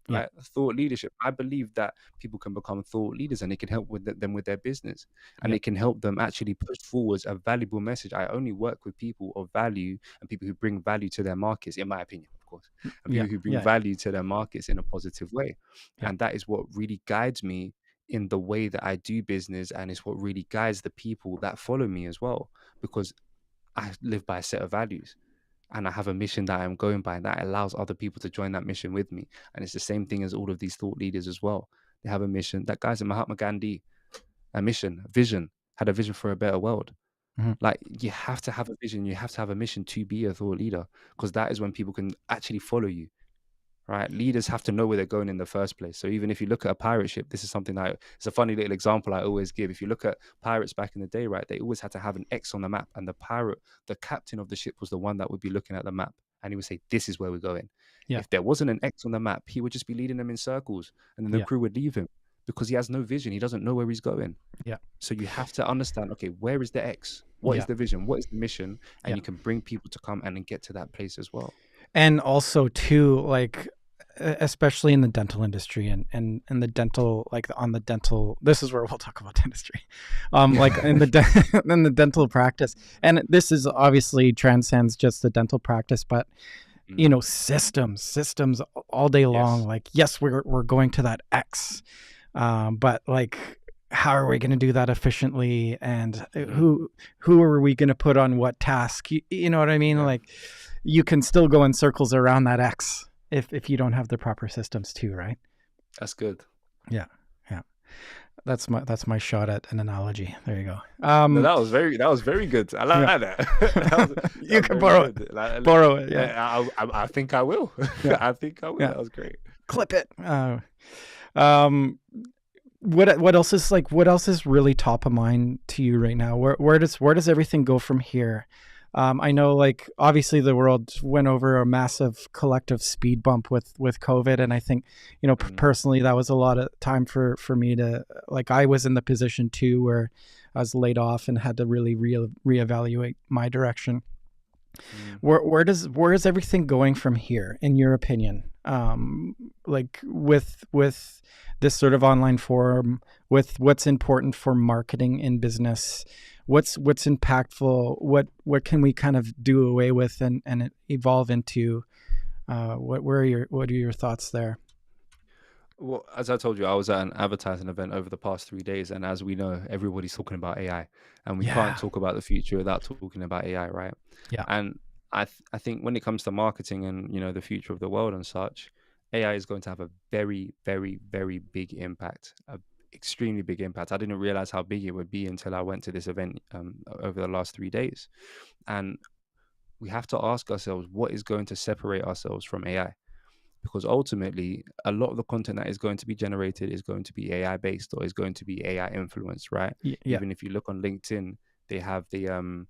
[SPEAKER 2] Right? Thought leadership. I believe that people can become thought leaders, and it can help with them with their business, and it can help them actually push forwards a valuable message. I only work with people of value and people who bring value to their markets, in my opinion, of course, and people who bring value to their markets in a positive way. And that is what really guides me in the way that I do business, and it's what really guides the people that follow me as well, because I live by a set of values. And I have a mission that I'm going by, and that allows other people to join that mission with me. And it's the same thing as all of these thought leaders as well. They have a mission. That guy's in Mahatma Gandhi, a mission, a vision, had a vision for a better world. Like you have to have a vision. You have to have a mission to be a thought leader, because that is when people can actually follow you. right? Leaders have to know where they're going in the first place. So even if you look at a pirate ship, this is something that it's a funny little example I always give. If you look at pirates back in the day, right, they always had to have an X on the map, and the captain of the ship was the one that would be looking at the map, and he would say, "This is where we're going."
[SPEAKER 1] Yeah.
[SPEAKER 2] If there wasn't an X on the map, he would just be leading them in circles, and then the
[SPEAKER 1] Yeah.
[SPEAKER 2] crew would leave him because he has no vision. He doesn't know where he's going.
[SPEAKER 1] Yeah.
[SPEAKER 2] So you have to understand, okay, where is the X? What is
[SPEAKER 1] Yeah.
[SPEAKER 2] the vision? What is the mission? And
[SPEAKER 1] Yeah.
[SPEAKER 2] you can bring people to come and then get to that place as well.
[SPEAKER 1] And also too, like, especially in the dental industry and the dental, like on the dental, this is where we'll talk about dentistry, like in the in the dental practice. And this is obviously transcends just the dental practice, but you know, systems all day long.
[SPEAKER 2] Yes.
[SPEAKER 1] Like, yes, we're going to that X, but like, how are we going to do that efficiently? And who are we going to put on what task? You know what I mean?
[SPEAKER 2] Yeah.
[SPEAKER 1] Like, you can still go in circles around that X if you don't have the proper systems too, right?
[SPEAKER 2] That's good.
[SPEAKER 1] Yeah. That's my shot at an analogy. There you go.
[SPEAKER 2] No, that was very good. I like that.
[SPEAKER 1] You can borrow it. Borrow it. Yeah.
[SPEAKER 2] I think I will.
[SPEAKER 1] Yeah.
[SPEAKER 2] I think I will.
[SPEAKER 1] Yeah.
[SPEAKER 2] That was great.
[SPEAKER 1] Clip it. What else is really top of mind to you right now? Where does everything go from here? I know, like, obviously the world went over a massive collective speed bump with COVID, and I think, you know, personally that was a lot of time for me to, like, I was in the position too where I was laid off and had to really reevaluate my direction. Where is everything going from here, in your opinion? Like with this sort of online forum, with what's important for marketing in business, what's impactful, what can we kind of do away with and evolve into? What are your thoughts there?
[SPEAKER 2] Well, as I told you, I was at an advertising event over the past 3 days, and as we know, everybody's talking about AI, and we can't talk about the future without talking about AI, right?
[SPEAKER 1] Yeah.
[SPEAKER 2] And I think when it comes to marketing and, you know, the future of the world and such, AI is going to have a very, very, very big impact, extremely big impact. I didn't realize how big it would be until I went to this event over the last 3 days, and we have to ask ourselves, what is going to separate ourselves from AI? Because ultimately, a lot of the content that is going to be generated is going to be AI based or is going to be AI influenced, right?
[SPEAKER 1] Yeah.
[SPEAKER 2] Even if you look on LinkedIn, they have the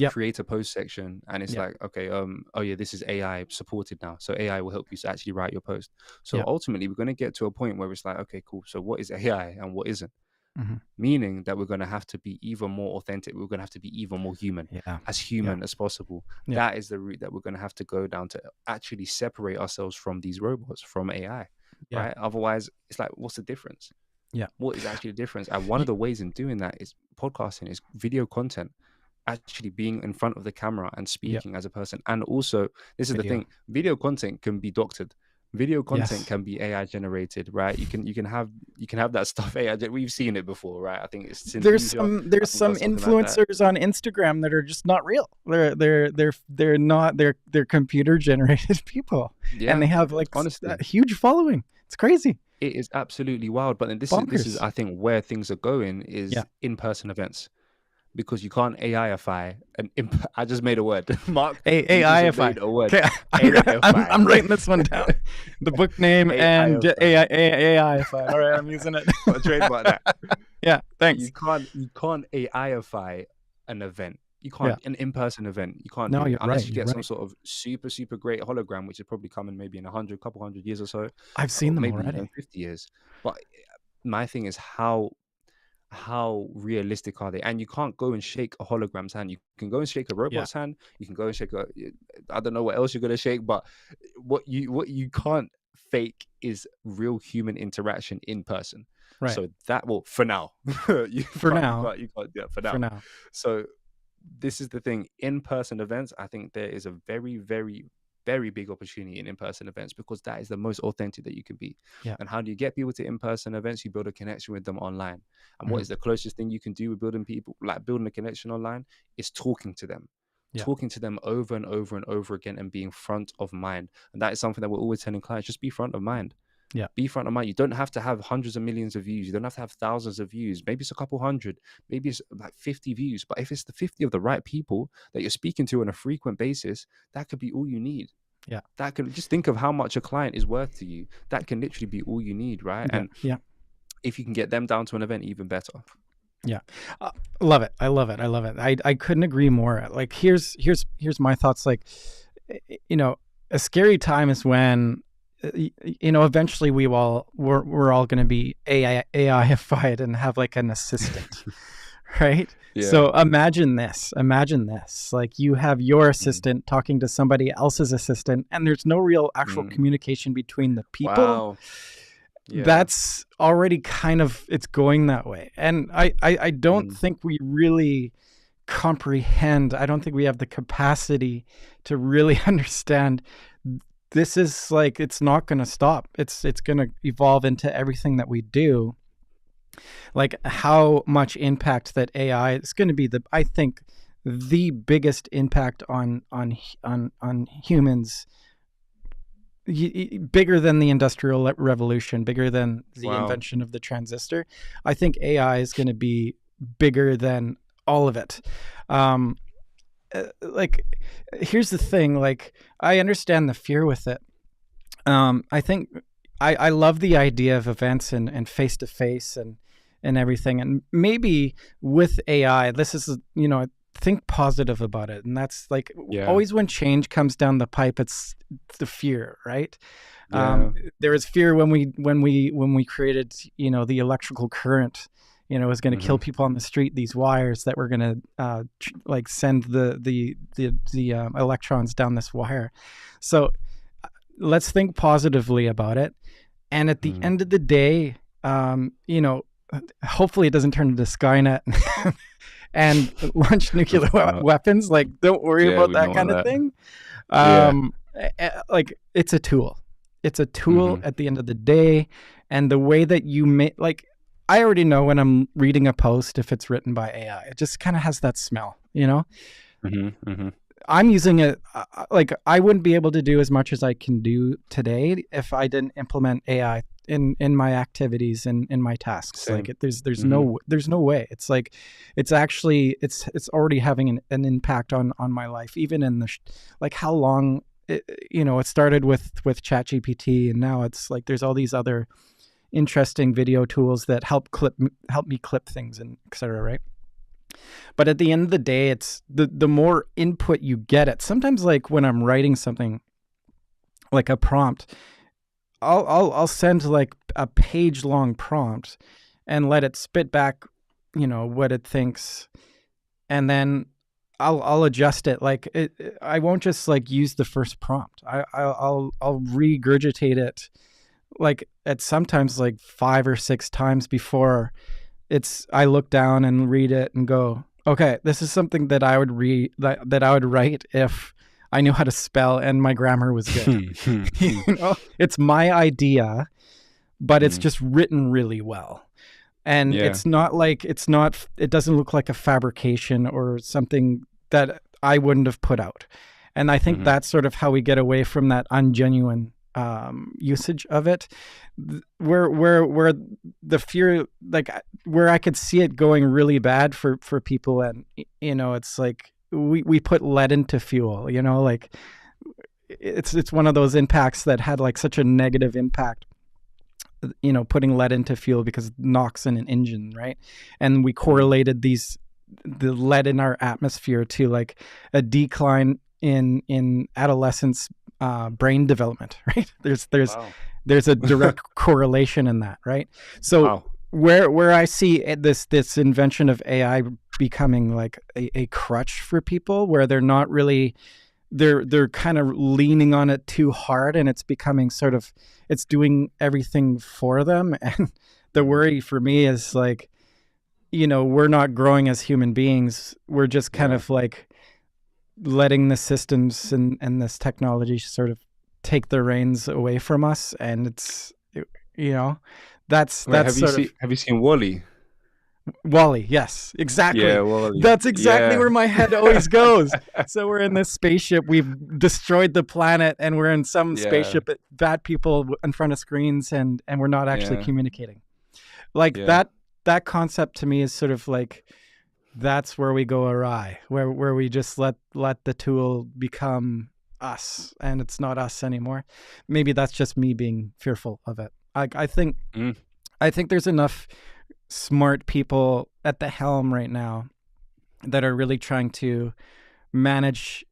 [SPEAKER 2] create a post section, and it's like, okay, oh yeah, this is AI supported now, so AI will help you to actually write your post. So ultimately, we're going to get to a point where it's like, okay, cool. So what is AI and what isn't? Meaning that we're going to have to be even more authentic. We're going to have to be even more human, as human as possible. That is the route that we're going to have to go down to actually separate ourselves from these robots, from AI, right? Otherwise, it's like, what's the difference? What is actually the difference? And one of the ways in doing that is podcasting, is video content, actually being in front of the camera and speaking as a person. And also, this is the thing, video content can be doctored. Video content can be AI generated, right? You can have that stuff AI. We've seen it before, right? I think it's
[SPEAKER 1] there's some influencers on Instagram that are just not real. They're not, they're computer generated people, and they have, like, honestly, a huge following. It's crazy.
[SPEAKER 2] It is absolutely wild. But then this is I think where things are going is in-person events. Because you can't AIify I just made a word. Mark,
[SPEAKER 1] AIify. Okay. I'm writing this one down. The book name and AIify. All right, I'm using it.
[SPEAKER 2] I'll trademark that.
[SPEAKER 1] Yeah, thanks.
[SPEAKER 2] You can't AIify an event. You can't an in-person event. You can't do it unless you get some sort of super, super great hologram, which is probably coming maybe in couple hundred years or so.
[SPEAKER 1] I've seen them
[SPEAKER 2] maybe
[SPEAKER 1] already.
[SPEAKER 2] Even 50 years. But my thing is how realistic are they? And you can't go and shake a hologram's hand. You can go and shake a robot's hand. You can go and shake I don't know what else you're gonna shake, but what you can't fake is real human interaction in person.
[SPEAKER 1] Right.
[SPEAKER 2] So that will, for now, you can't do it for now. So this is the thing. In-person events, I think there is a very, very, very big opportunity in in-person events, because that is the most authentic that you can be. And how do you get people to in-person events? You build a connection with them online. And what is the closest thing you can do with building a connection online is talking to them. Talking to them over and over and over again, and being front of mind. And that is something that we're always telling clients, just be front of mind. Be front of mind. You don't have to have hundreds of millions of views. You don't have to have thousands of views. Maybe it's a couple hundred. Maybe it's like 50 views. But if it's the 50 of the right people that you're speaking to on a frequent basis, that could be all you need.
[SPEAKER 1] Yeah.
[SPEAKER 2] That can, just think of how much a client is worth to you. That can literally be all you need, right?
[SPEAKER 1] Yeah.
[SPEAKER 2] And
[SPEAKER 1] Yeah.
[SPEAKER 2] if you can get them down to an event, even better.
[SPEAKER 1] Yeah. Love it. I love it. I love it. I couldn't agree more. Like, here's my thoughts. Like, a scary time is when, eventually we're all going to be AIified and have like an assistant, right?
[SPEAKER 2] Yeah.
[SPEAKER 1] So imagine this. Like, you have your assistant talking to somebody else's assistant, and there's no real actual communication between the people.
[SPEAKER 2] Wow. Yeah.
[SPEAKER 1] That's already kind of, it's going that way. And I don't think we really comprehend. I don't think we have the capacity to really understand. This is like, it's not going to stop. It's going to evolve into everything that we do. Like, how much impact that AI is going to be, I think the biggest impact on humans, bigger than the Industrial Revolution, bigger than the invention of the transistor. I think AI is going to be bigger than all of it. Like, here's the thing. Like, I understand the fear with it. I think I love the idea of events and face-to-face and everything. And maybe with AI, this is, think positive about it. And that's like, always when change comes down the pipe, it's the fear, right? There was fear when we created, the electrical current, was going to kill people on the street, these wires that were going to like send the electrons down this wire. So let's think positively about it. And at the end of the day, hopefully it doesn't turn into Skynet and launch nuclear weapons. Like, don't worry about that kind of thing. Like, it's a tool. It's a tool at the end of the day. And the way that you make, like, I already know when I'm reading a post, if it's written by AI, it just kind of has that smell, I'm using it, like, I wouldn't be able to do as much as I can do today if I didn't implement AI in my activities and in my tasks. Same. Like, there's no way. It's like, it's actually, it's already having an impact on my life, even in like how long, it started with ChatGPT, and now it's like, there's all these other interesting video tools that help me clip things and etc. Right? But at the end of the day, it's the more input you get it. Sometimes, like, when I'm writing something, like a prompt, I'll send like a page long prompt and let it spit back, what it thinks, and then I'll adjust it. Like, I won't just like use the first prompt. I'll regurgitate it, like, at sometimes like 5 or 6 times before I look down and read it and go, okay, this is something that I would that I would write if I knew how to spell and my grammar was good. It's my idea, but it's just written really well. And it's not like, it doesn't look like a fabrication or something that I wouldn't have put out. And I think that's sort of how we get away from that ungenuine usage of it, where the fear, like, where I could see it going really bad for people. And, it's like, we put lead into fuel, like, it's one of those impacts that had like such a negative impact, putting lead into fuel because it knocks in an engine, right? And we correlated the lead in our atmosphere to like a decline in adolescence brain development, right? There's a direct correlation in that, right? So where I see this invention of AI becoming like a crutch for people, where they're not really, they're kind of leaning on it too hard, and it's becoming sort of, it's doing everything for them. And the worry for me is like, we're not growing as human beings. We're just kind of like letting the systems and this technology sort of take the reins away from us. And it's, that's
[SPEAKER 2] have you seen Wall-E?
[SPEAKER 1] Wall-E, yes, exactly.
[SPEAKER 2] Yeah, Wall-E.
[SPEAKER 1] That's exactly where my head always goes. So we're in this spaceship, we've destroyed the planet, and we're in some spaceship, bad people in front of screens, and we're not actually communicating. Like, that concept to me is sort of like, that's where we go awry, where we just let the tool become us, and it's not us anymore. Maybe that's just me being fearful of it. I think
[SPEAKER 2] Mm.
[SPEAKER 1] I think there's enough smart people at the helm right now that are really trying to manage,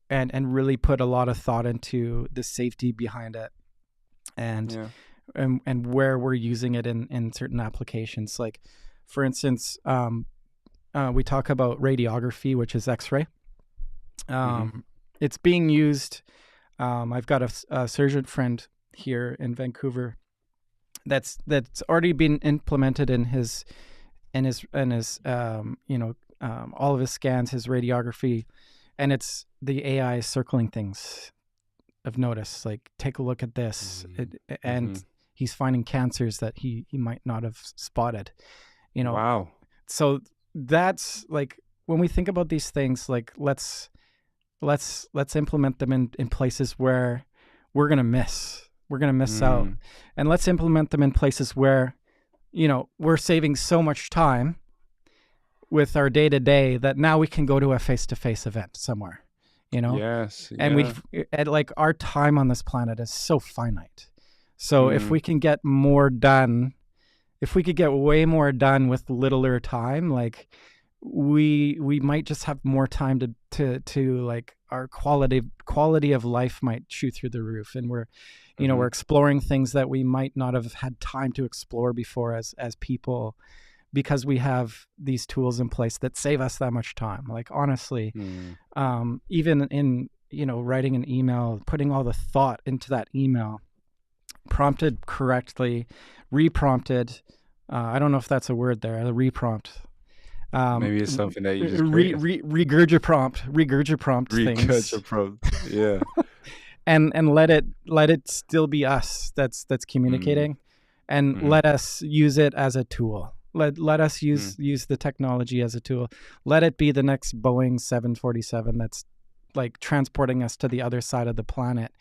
[SPEAKER 1] and really put a lot of thought into the safety behind it, and
[SPEAKER 2] Yeah.
[SPEAKER 1] and where we're using it in certain applications. Like, for instance, we talk about radiography, which is X-ray. It's being used. I've got a surgeon friend here in Vancouver that's already been implemented in his all of his scans, his radiography, and it's the AI circling things of notice. Like, take a look at this, and he's finding cancers that he might not have spotted.
[SPEAKER 2] Wow.
[SPEAKER 1] So that's like, when we think about these things, like, let's implement them in places where we're gonna miss out, and let's implement them in places where we're saving so much time with our day-to-day that now we can go to a face-to-face event somewhere,
[SPEAKER 2] Yes.
[SPEAKER 1] and
[SPEAKER 2] Yeah.
[SPEAKER 1] like, our time on this planet is so finite. So if we can get more done, if we could get way more done with littler time, like, we might just have more time to like, our quality of life might shoot through the roof, and we're we're exploring things that we might not have had time to explore before as people, because we have these tools in place that save us that much time. Like, honestly, even in writing an email, putting all the thought into that email, prompted correctly, reprompted. I don't know if that's a word there. A reprompt.
[SPEAKER 2] Maybe it's something that you just created.
[SPEAKER 1] Regurgiprompt things.
[SPEAKER 2] Regurgiprompt. Yeah.
[SPEAKER 1] and let it still be us that's communicating, and let us use it as a tool. Let us use the technology as a tool. Let it be the next Boeing 747 that's like transporting us to the other side of the planet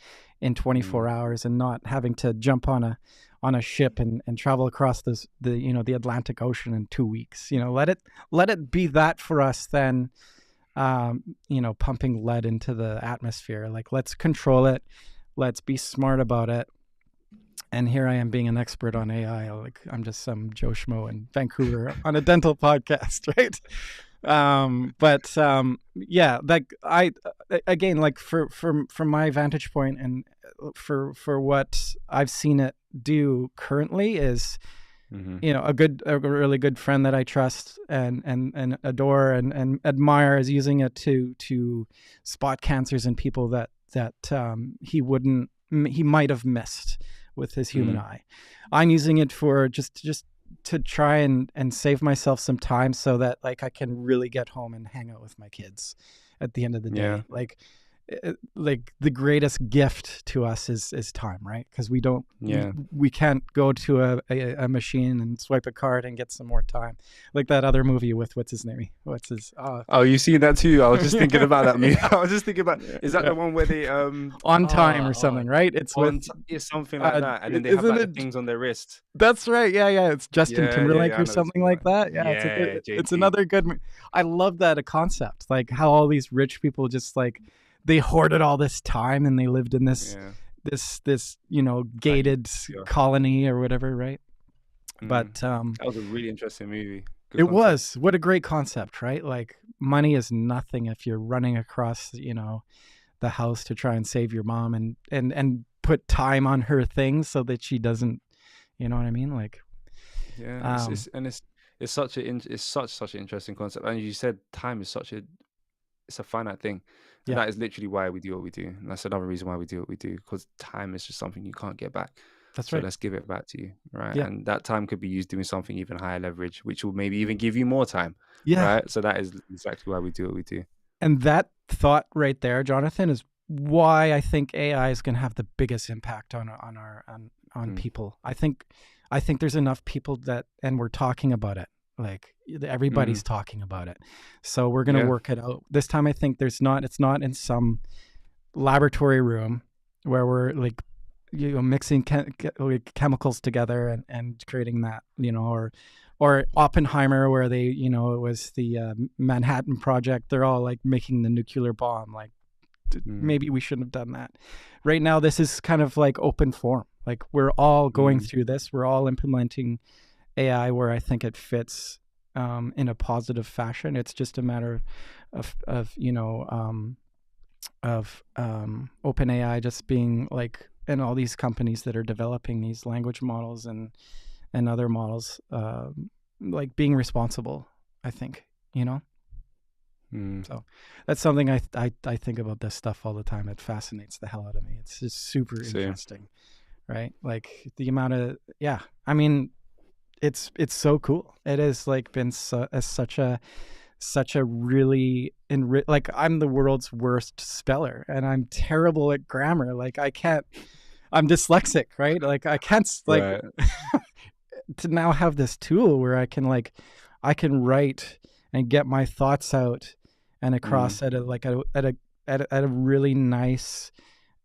[SPEAKER 1] in 24 hours, and not having to jump on a ship and travel across the Atlantic Ocean in 2 weeks. Let it be that for us, then pumping lead into the atmosphere. Like, let's control it. Let's be smart about it. And here I am being an expert on AI. Like, I'm just some Joe Schmo in Vancouver on a dental podcast, right? Yeah, like, I, again, like, from my vantage point, and for what I've seen it do currently, is a really good friend that I trust and adore and admire is using it to spot cancers in people that he might have missed with his human eye. I'm using it for just to try and save myself some time, so that, like, I can really get home and hang out with my kids at the end of the day. Like the greatest gift to us is time, right? Because we can't go to a machine and swipe a card and get some more time, like that other movie with what's his
[SPEAKER 2] Oh, you seen that too? I was just thinking about that movie. I was just thinking about, is that the one where they
[SPEAKER 1] On Time or something, right? It's
[SPEAKER 2] it's something like that, and then they have like the things on their wrist.
[SPEAKER 1] That's right. Yeah. It's Justin Timberlake or something like that. Yeah. It's another good. I love that concept, like how all these rich people just like, they hoarded all this time and they lived in this gated colony or whatever, right? But
[SPEAKER 2] that was a really interesting movie.
[SPEAKER 1] It was. What a great concept, right? Like, money is nothing if you're running across the house to try and save your mom, and put time on her things so that she doesn't, you know what I mean? Like,
[SPEAKER 2] it's such an interesting concept. And you said time is it's a finite thing. And that is literally why we do what we do. And that's another reason why we do what we do, because time is just something you can't get back.
[SPEAKER 1] That's right.
[SPEAKER 2] So let's give it back to you, right?
[SPEAKER 1] Yeah.
[SPEAKER 2] And that time could be used doing something even higher leverage, which will maybe even give you more time.
[SPEAKER 1] Yeah.
[SPEAKER 2] Right. So that is exactly why we do what we do.
[SPEAKER 1] And that thought right there, Jonathan, is why I think AI is going to have the biggest impact on people. I think there's enough people and we're talking about it. Like, everybody's talking about it. So we're going to work it out. This time I think it's not in some laboratory room where we're like, mixing chemicals together and creating that, or Oppenheimer, where they, it was the Manhattan Project. They're all like making the nuclear bomb. Like, maybe we shouldn't have done that. Right now, this is kind of like open form. Like we're all going through this. We're all implementing AI where I think it fits in a positive fashion. It's just a matter of OpenAI just being like, and all these companies that are developing these language models and other models, like being responsible, I think, So that's something I think about this stuff all the time. It fascinates the hell out of me. It's just super interesting, right? Like the amount of, I mean, it's so cool. It has like been such a really like I'm the world's worst speller and I'm terrible at grammar. Like I'm dyslexic, right? Like I can't like to now have this tool where I can write and get my thoughts out and across at a really nice,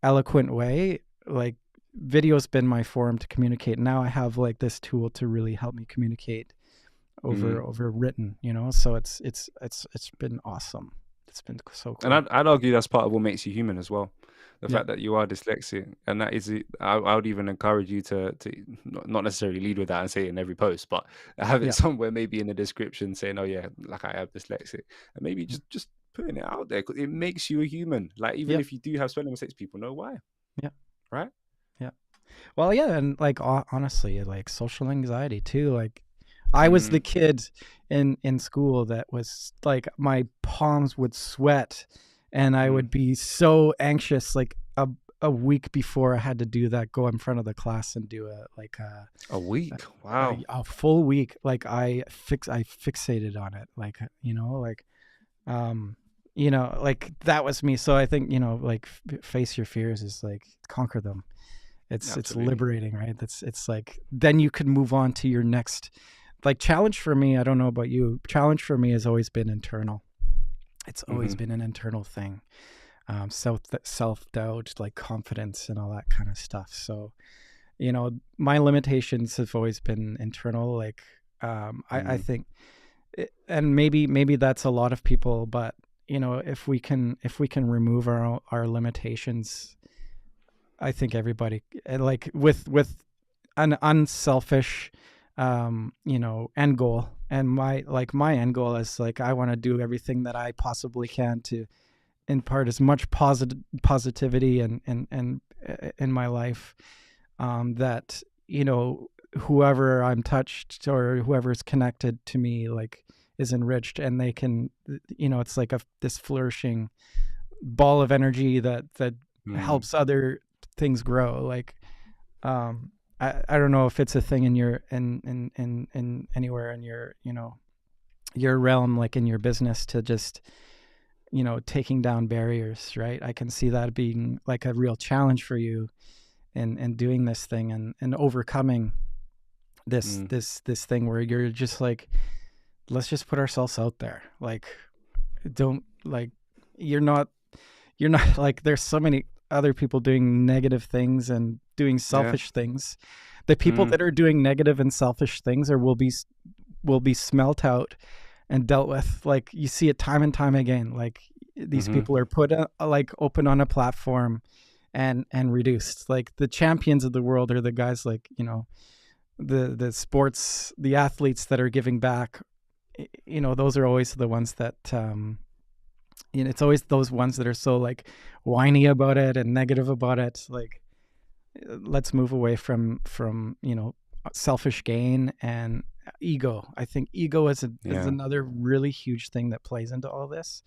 [SPEAKER 1] eloquent way. Like video's been my forum to communicate. Now I have like this tool to really help me communicate over written, so it's been awesome. It's been so cool.
[SPEAKER 2] And I'd argue that's part of what makes you human as well. The fact that you are dyslexic, and that is, I would even encourage you to not necessarily lead with that and say it in every post, but have it somewhere, maybe in the description saying, oh yeah, like I have dyslexic, and maybe just putting it out there, because it makes you a human. Like even if you do have spelling mistakes, people know why.
[SPEAKER 1] Yeah.
[SPEAKER 2] Right.
[SPEAKER 1] Yeah. Well, yeah, and like honestly, like social anxiety too. Like I was the kid in school that was like my palms would sweat and I would be so anxious like a week before I had to do that, go in front of the class and do
[SPEAKER 2] a week. Wow.
[SPEAKER 1] A full week. Like I fixated on it. Like, like that was me. So I think, like face your fears is like conquer them. It's liberating, right? It's like, then you can move on to your next, like challenge for me. I don't know about you. Challenge for me has always been internal. It's always been an internal thing. Self-doubt, like confidence and all that kind of stuff. So, my limitations have always been internal. Like, I think, and maybe that's a lot of people, but if we can remove our limitations, I think everybody, like with an unselfish, end goal. And my end goal is like, I want to do everything that I possibly can to impart as much positivity and in my life, that, whoever I'm touched or whoever's connected to me, like is enriched, and they can, it's like this flourishing ball of energy that helps other things grow. Like, I don't know if it's a thing in your in anywhere in your your realm, like in your business, to just taking down barriers, right? I can see that being like a real challenge for you in doing this thing and overcoming this thing where you're just like, let's just put ourselves out there. Like, don't, like, you're not like, there's so many other people doing negative things and doing selfish things. The people that are doing negative and selfish things will be smelt out and dealt with. Like, you see it time and time again. Like, these people are put like open on a platform and reduced. Like, the champions of the world are the guys like, the sports, the athletes that are giving back. Those are always the ones that it's always those ones that are so like whiny about it and negative about it. Like, let's move away from selfish gain and ego. I think ego is another really huge thing that plays into all this.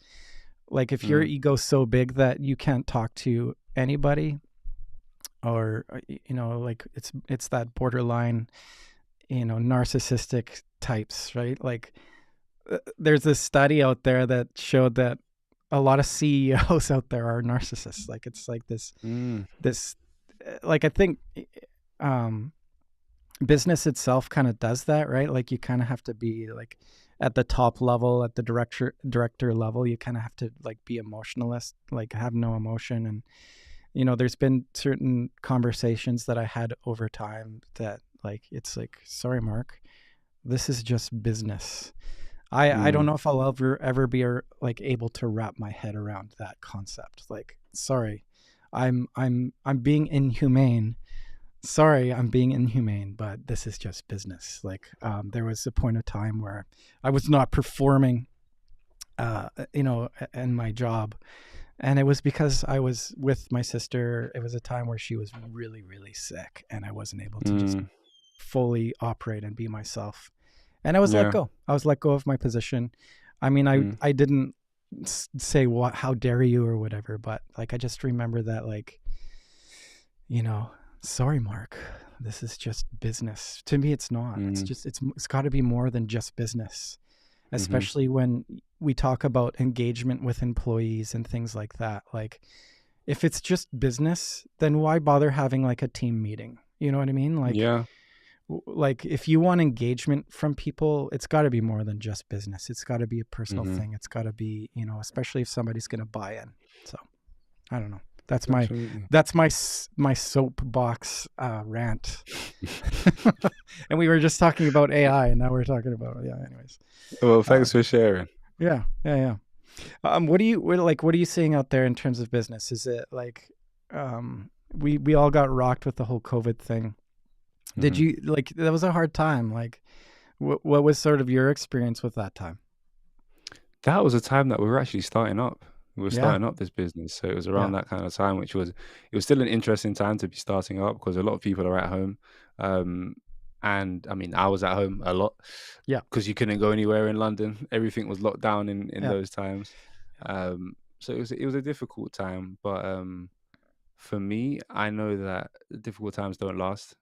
[SPEAKER 1] Like, if your ego's so big that you can't talk to anybody, or like it's that borderline narcissistic types, right? Like, there's this study out there that showed that a lot of CEOs out there are narcissists. Like, it's like this like, I think business itself kind of does that, right? Like, you kind of have to be like at the top level, at the director level, you kind of have to like be emotionalist, like have no emotion. And there's been certain conversations that I had over time that, like, it's like, sorry, Mark, this is just business. I don't
[SPEAKER 2] Mm.
[SPEAKER 1] know if I'll ever be like able to wrap my head around that concept. Like, sorry, I'm being inhumane. Sorry, I'm being inhumane, but this is just business. Like, there was a point of time where I was not performing, in my job, and it was because I was with my sister. It was a time where she was really, really sick, and I wasn't able to just
[SPEAKER 2] Mm.
[SPEAKER 1] fully operate and be myself. And I was let
[SPEAKER 2] Yeah.
[SPEAKER 1] go. I was let go of my position. I mean,
[SPEAKER 2] Mm.
[SPEAKER 1] I didn't say what, how dare you or whatever, but like I just remember that, like, you know, sorry, Mark, this is just business. To me, it's not. It's
[SPEAKER 2] Mm.
[SPEAKER 1] just it's got to be more than just business,
[SPEAKER 2] Mm-hmm.
[SPEAKER 1] especially when we talk about engagement with employees and things like that. Like, if it's just business, then why bother having like a team meeting? You know what I mean?
[SPEAKER 2] Yeah.
[SPEAKER 1] Like if you want engagement from people, it's got to be more than just business. It's got to be a personal
[SPEAKER 2] Mm-hmm.
[SPEAKER 1] thing. It's got to be, especially if somebody's going to buy in. So I don't know. That's my
[SPEAKER 2] Absolutely.
[SPEAKER 1] my soapbox rant. And we were just talking about AI, and now we're talking about, yeah. Anyways,
[SPEAKER 2] Well, thanks
[SPEAKER 1] um,
[SPEAKER 2] for sharing.
[SPEAKER 1] yeah, yeah, yeah. What are you seeing out there in terms of business? Is it like, we all got rocked with the whole COVID thing? Did
[SPEAKER 2] Mm-hmm.
[SPEAKER 1] you, like, that was a hard time? Like, what was sort of your experience with that time?
[SPEAKER 2] That was a time that we were actually starting up. We were
[SPEAKER 1] Yeah,
[SPEAKER 2] starting up this business, so it was around
[SPEAKER 1] yeah,
[SPEAKER 2] that kind of time, which was it was still an interesting time to be starting up because a lot of people are at home, um, and I mean, I was at home a lot
[SPEAKER 1] yeah,
[SPEAKER 2] because you couldn't go anywhere in London. Everything was locked down in
[SPEAKER 1] yeah.
[SPEAKER 2] those times, so it was a difficult time. But for me, I know that difficult times don't last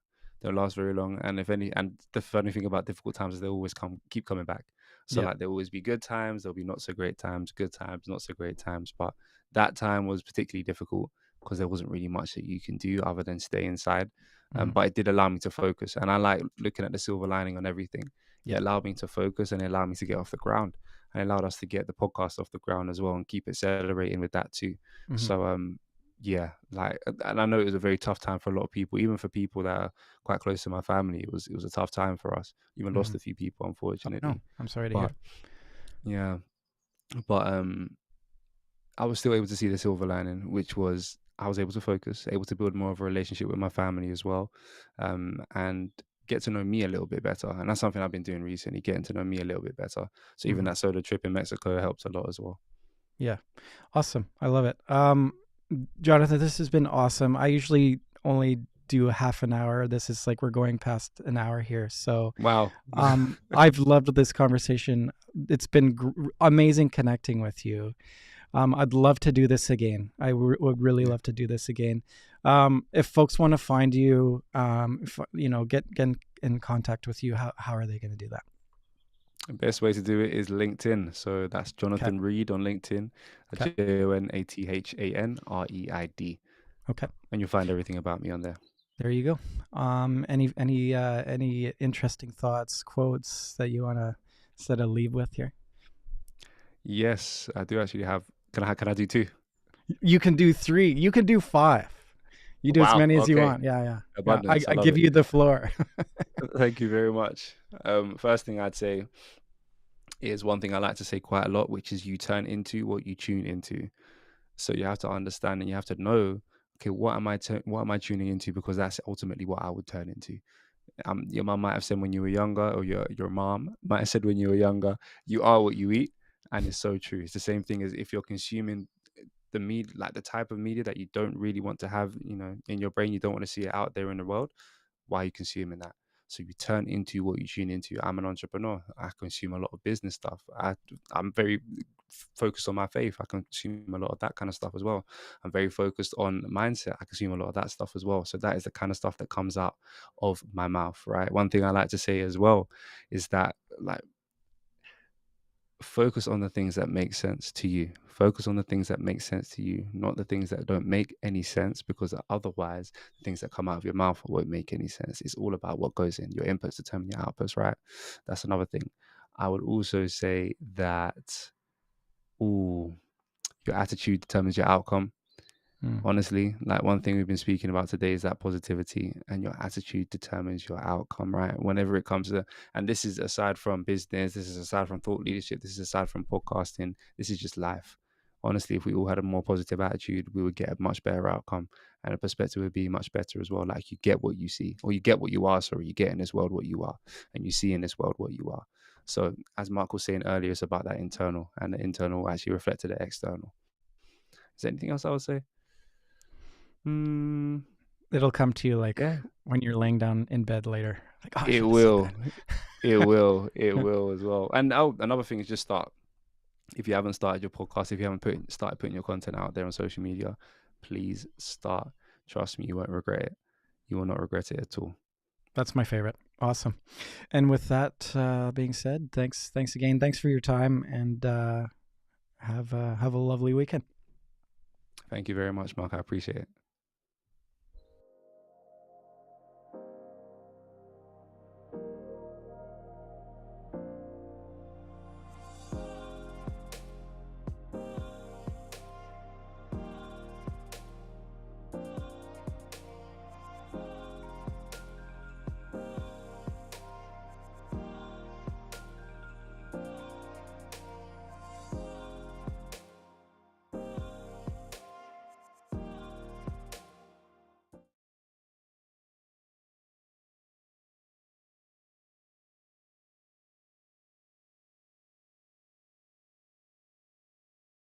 [SPEAKER 2] very long. And if any, and the funny thing about difficult times is they always keep coming back. So
[SPEAKER 1] Yeah.
[SPEAKER 2] like there'll always be good times, there'll be not so great times, good times, not so great times. But that time was particularly difficult because there wasn't really much that you can do other than stay inside.
[SPEAKER 1] Hmm.
[SPEAKER 2] But it did allow me to focus, and I like looking at the silver lining on everything. It
[SPEAKER 1] Yeah.
[SPEAKER 2] allowed me to focus, and it allowed me to get off the ground, and it allowed us to get the podcast off the ground as well, and keep accelerating with that too.
[SPEAKER 1] Hmm.
[SPEAKER 2] So yeah, like, and I know it was a very tough time for a lot of people, even for people that are quite close to my family. It was a tough time for us. Even lost
[SPEAKER 1] Hmm.
[SPEAKER 2] a few people,
[SPEAKER 1] Oh, no,
[SPEAKER 2] unfortunately.
[SPEAKER 1] I'm sorry to
[SPEAKER 2] But
[SPEAKER 1] hear.
[SPEAKER 2] yeah, but I was still able to see the silver lining, which was I was able to focus, able to build more of a relationship with my family as well, and get to know me a little bit better. And that's something I've been doing recently, getting to know me a little bit better. So even
[SPEAKER 1] Hmm.
[SPEAKER 2] that solo trip in Mexico helped a lot as well.
[SPEAKER 1] Yeah. Awesome. I love it. Jonathan, this has been awesome. I usually only do a half an hour. This is like we're going past an hour here. So,
[SPEAKER 2] Wow.
[SPEAKER 1] I've loved this conversation. It's been amazing connecting with you. I'd love to do this again. I would really
[SPEAKER 2] Yeah.
[SPEAKER 1] love to do this again. If folks want to find you, if, get in contact with you, how are they going to do that?
[SPEAKER 2] The best way to do it is LinkedIn. So that's
[SPEAKER 1] Okay.
[SPEAKER 2] Johnathan Reid on LinkedIn,
[SPEAKER 1] Okay.
[SPEAKER 2] Jonathanreid.
[SPEAKER 1] Okay.
[SPEAKER 2] And you'll find everything about me on there.
[SPEAKER 1] There you go. Any interesting thoughts, quotes that you want to sort of leave with here?
[SPEAKER 2] Yes, I do actually have. Can I do two?
[SPEAKER 1] You can do three. You can do five. You do as
[SPEAKER 2] Wow.
[SPEAKER 1] many as you
[SPEAKER 2] Okay.
[SPEAKER 1] want. Yeah, yeah, yeah. I,
[SPEAKER 2] Abundance. I
[SPEAKER 1] I
[SPEAKER 2] love
[SPEAKER 1] give
[SPEAKER 2] it.
[SPEAKER 1] you the floor.
[SPEAKER 2] Thank you very much. First thing I'd say is one thing I like to say quite a lot, which is you turn into what you tune into. So you have to understand and you have to know, okay, what am I tuning into? Because that's ultimately what I would turn into. Your mom might have said when you were younger, or your mom might have said when you were younger, you are what you eat, and it's so true. It's the same thing as if you're consuming the media, like the type of media that you don't really want to have, in your brain. You don't want to see it out there in the world. Why are you consuming that? So you turn into what you tune into. I'm an entrepreneur. I consume a lot of business stuff. I'm very focused on my faith. I consume a lot of that kind of stuff as well. I'm very focused on mindset. I consume a lot of that stuff as well. So that is the kind of stuff that comes out of my mouth, right? One thing I like to say as well is that, like, focus on the things that make sense to you. Focus on the things that make sense to you, not the things that don't make any sense, because otherwise, the things that come out of your mouth won't make any sense. It's all about what goes in. Your inputs determine your outputs, right? That's another thing. I would also say that, ooh, your attitude determines your outcome. Honestly, like one thing we've been speaking about today is that positivity, and your attitude determines your outcome, right? Whenever it comes to, and this is aside from business, this is aside from thought leadership, this is aside from podcasting, this is just life. Honestly, if we all had a more positive attitude, we would get a much better outcome, and a perspective would be much better as well. Like, you get what you see, or you get what you are, sorry, you get in this world what you are, and you see in this world what you are. So as Mark was saying earlier, it's about that internal, and the internal will actually reflect to the external. Is there anything else I would say?
[SPEAKER 1] It'll come to you like
[SPEAKER 2] Yeah,
[SPEAKER 1] when you're laying down in bed later. Like, oh, I
[SPEAKER 2] it
[SPEAKER 1] should have said
[SPEAKER 2] will.
[SPEAKER 1] that.
[SPEAKER 2] It will. It will as well. And another thing is just start. If you haven't started your podcast, if you haven't started putting your content out there on social media, please start. Trust me, you won't regret it. You will not regret it at all.
[SPEAKER 1] That's my favorite. Awesome. And with that being said, thanks again. Thanks for your time, and have a lovely weekend.
[SPEAKER 2] Thank you very much, Mark. I appreciate it.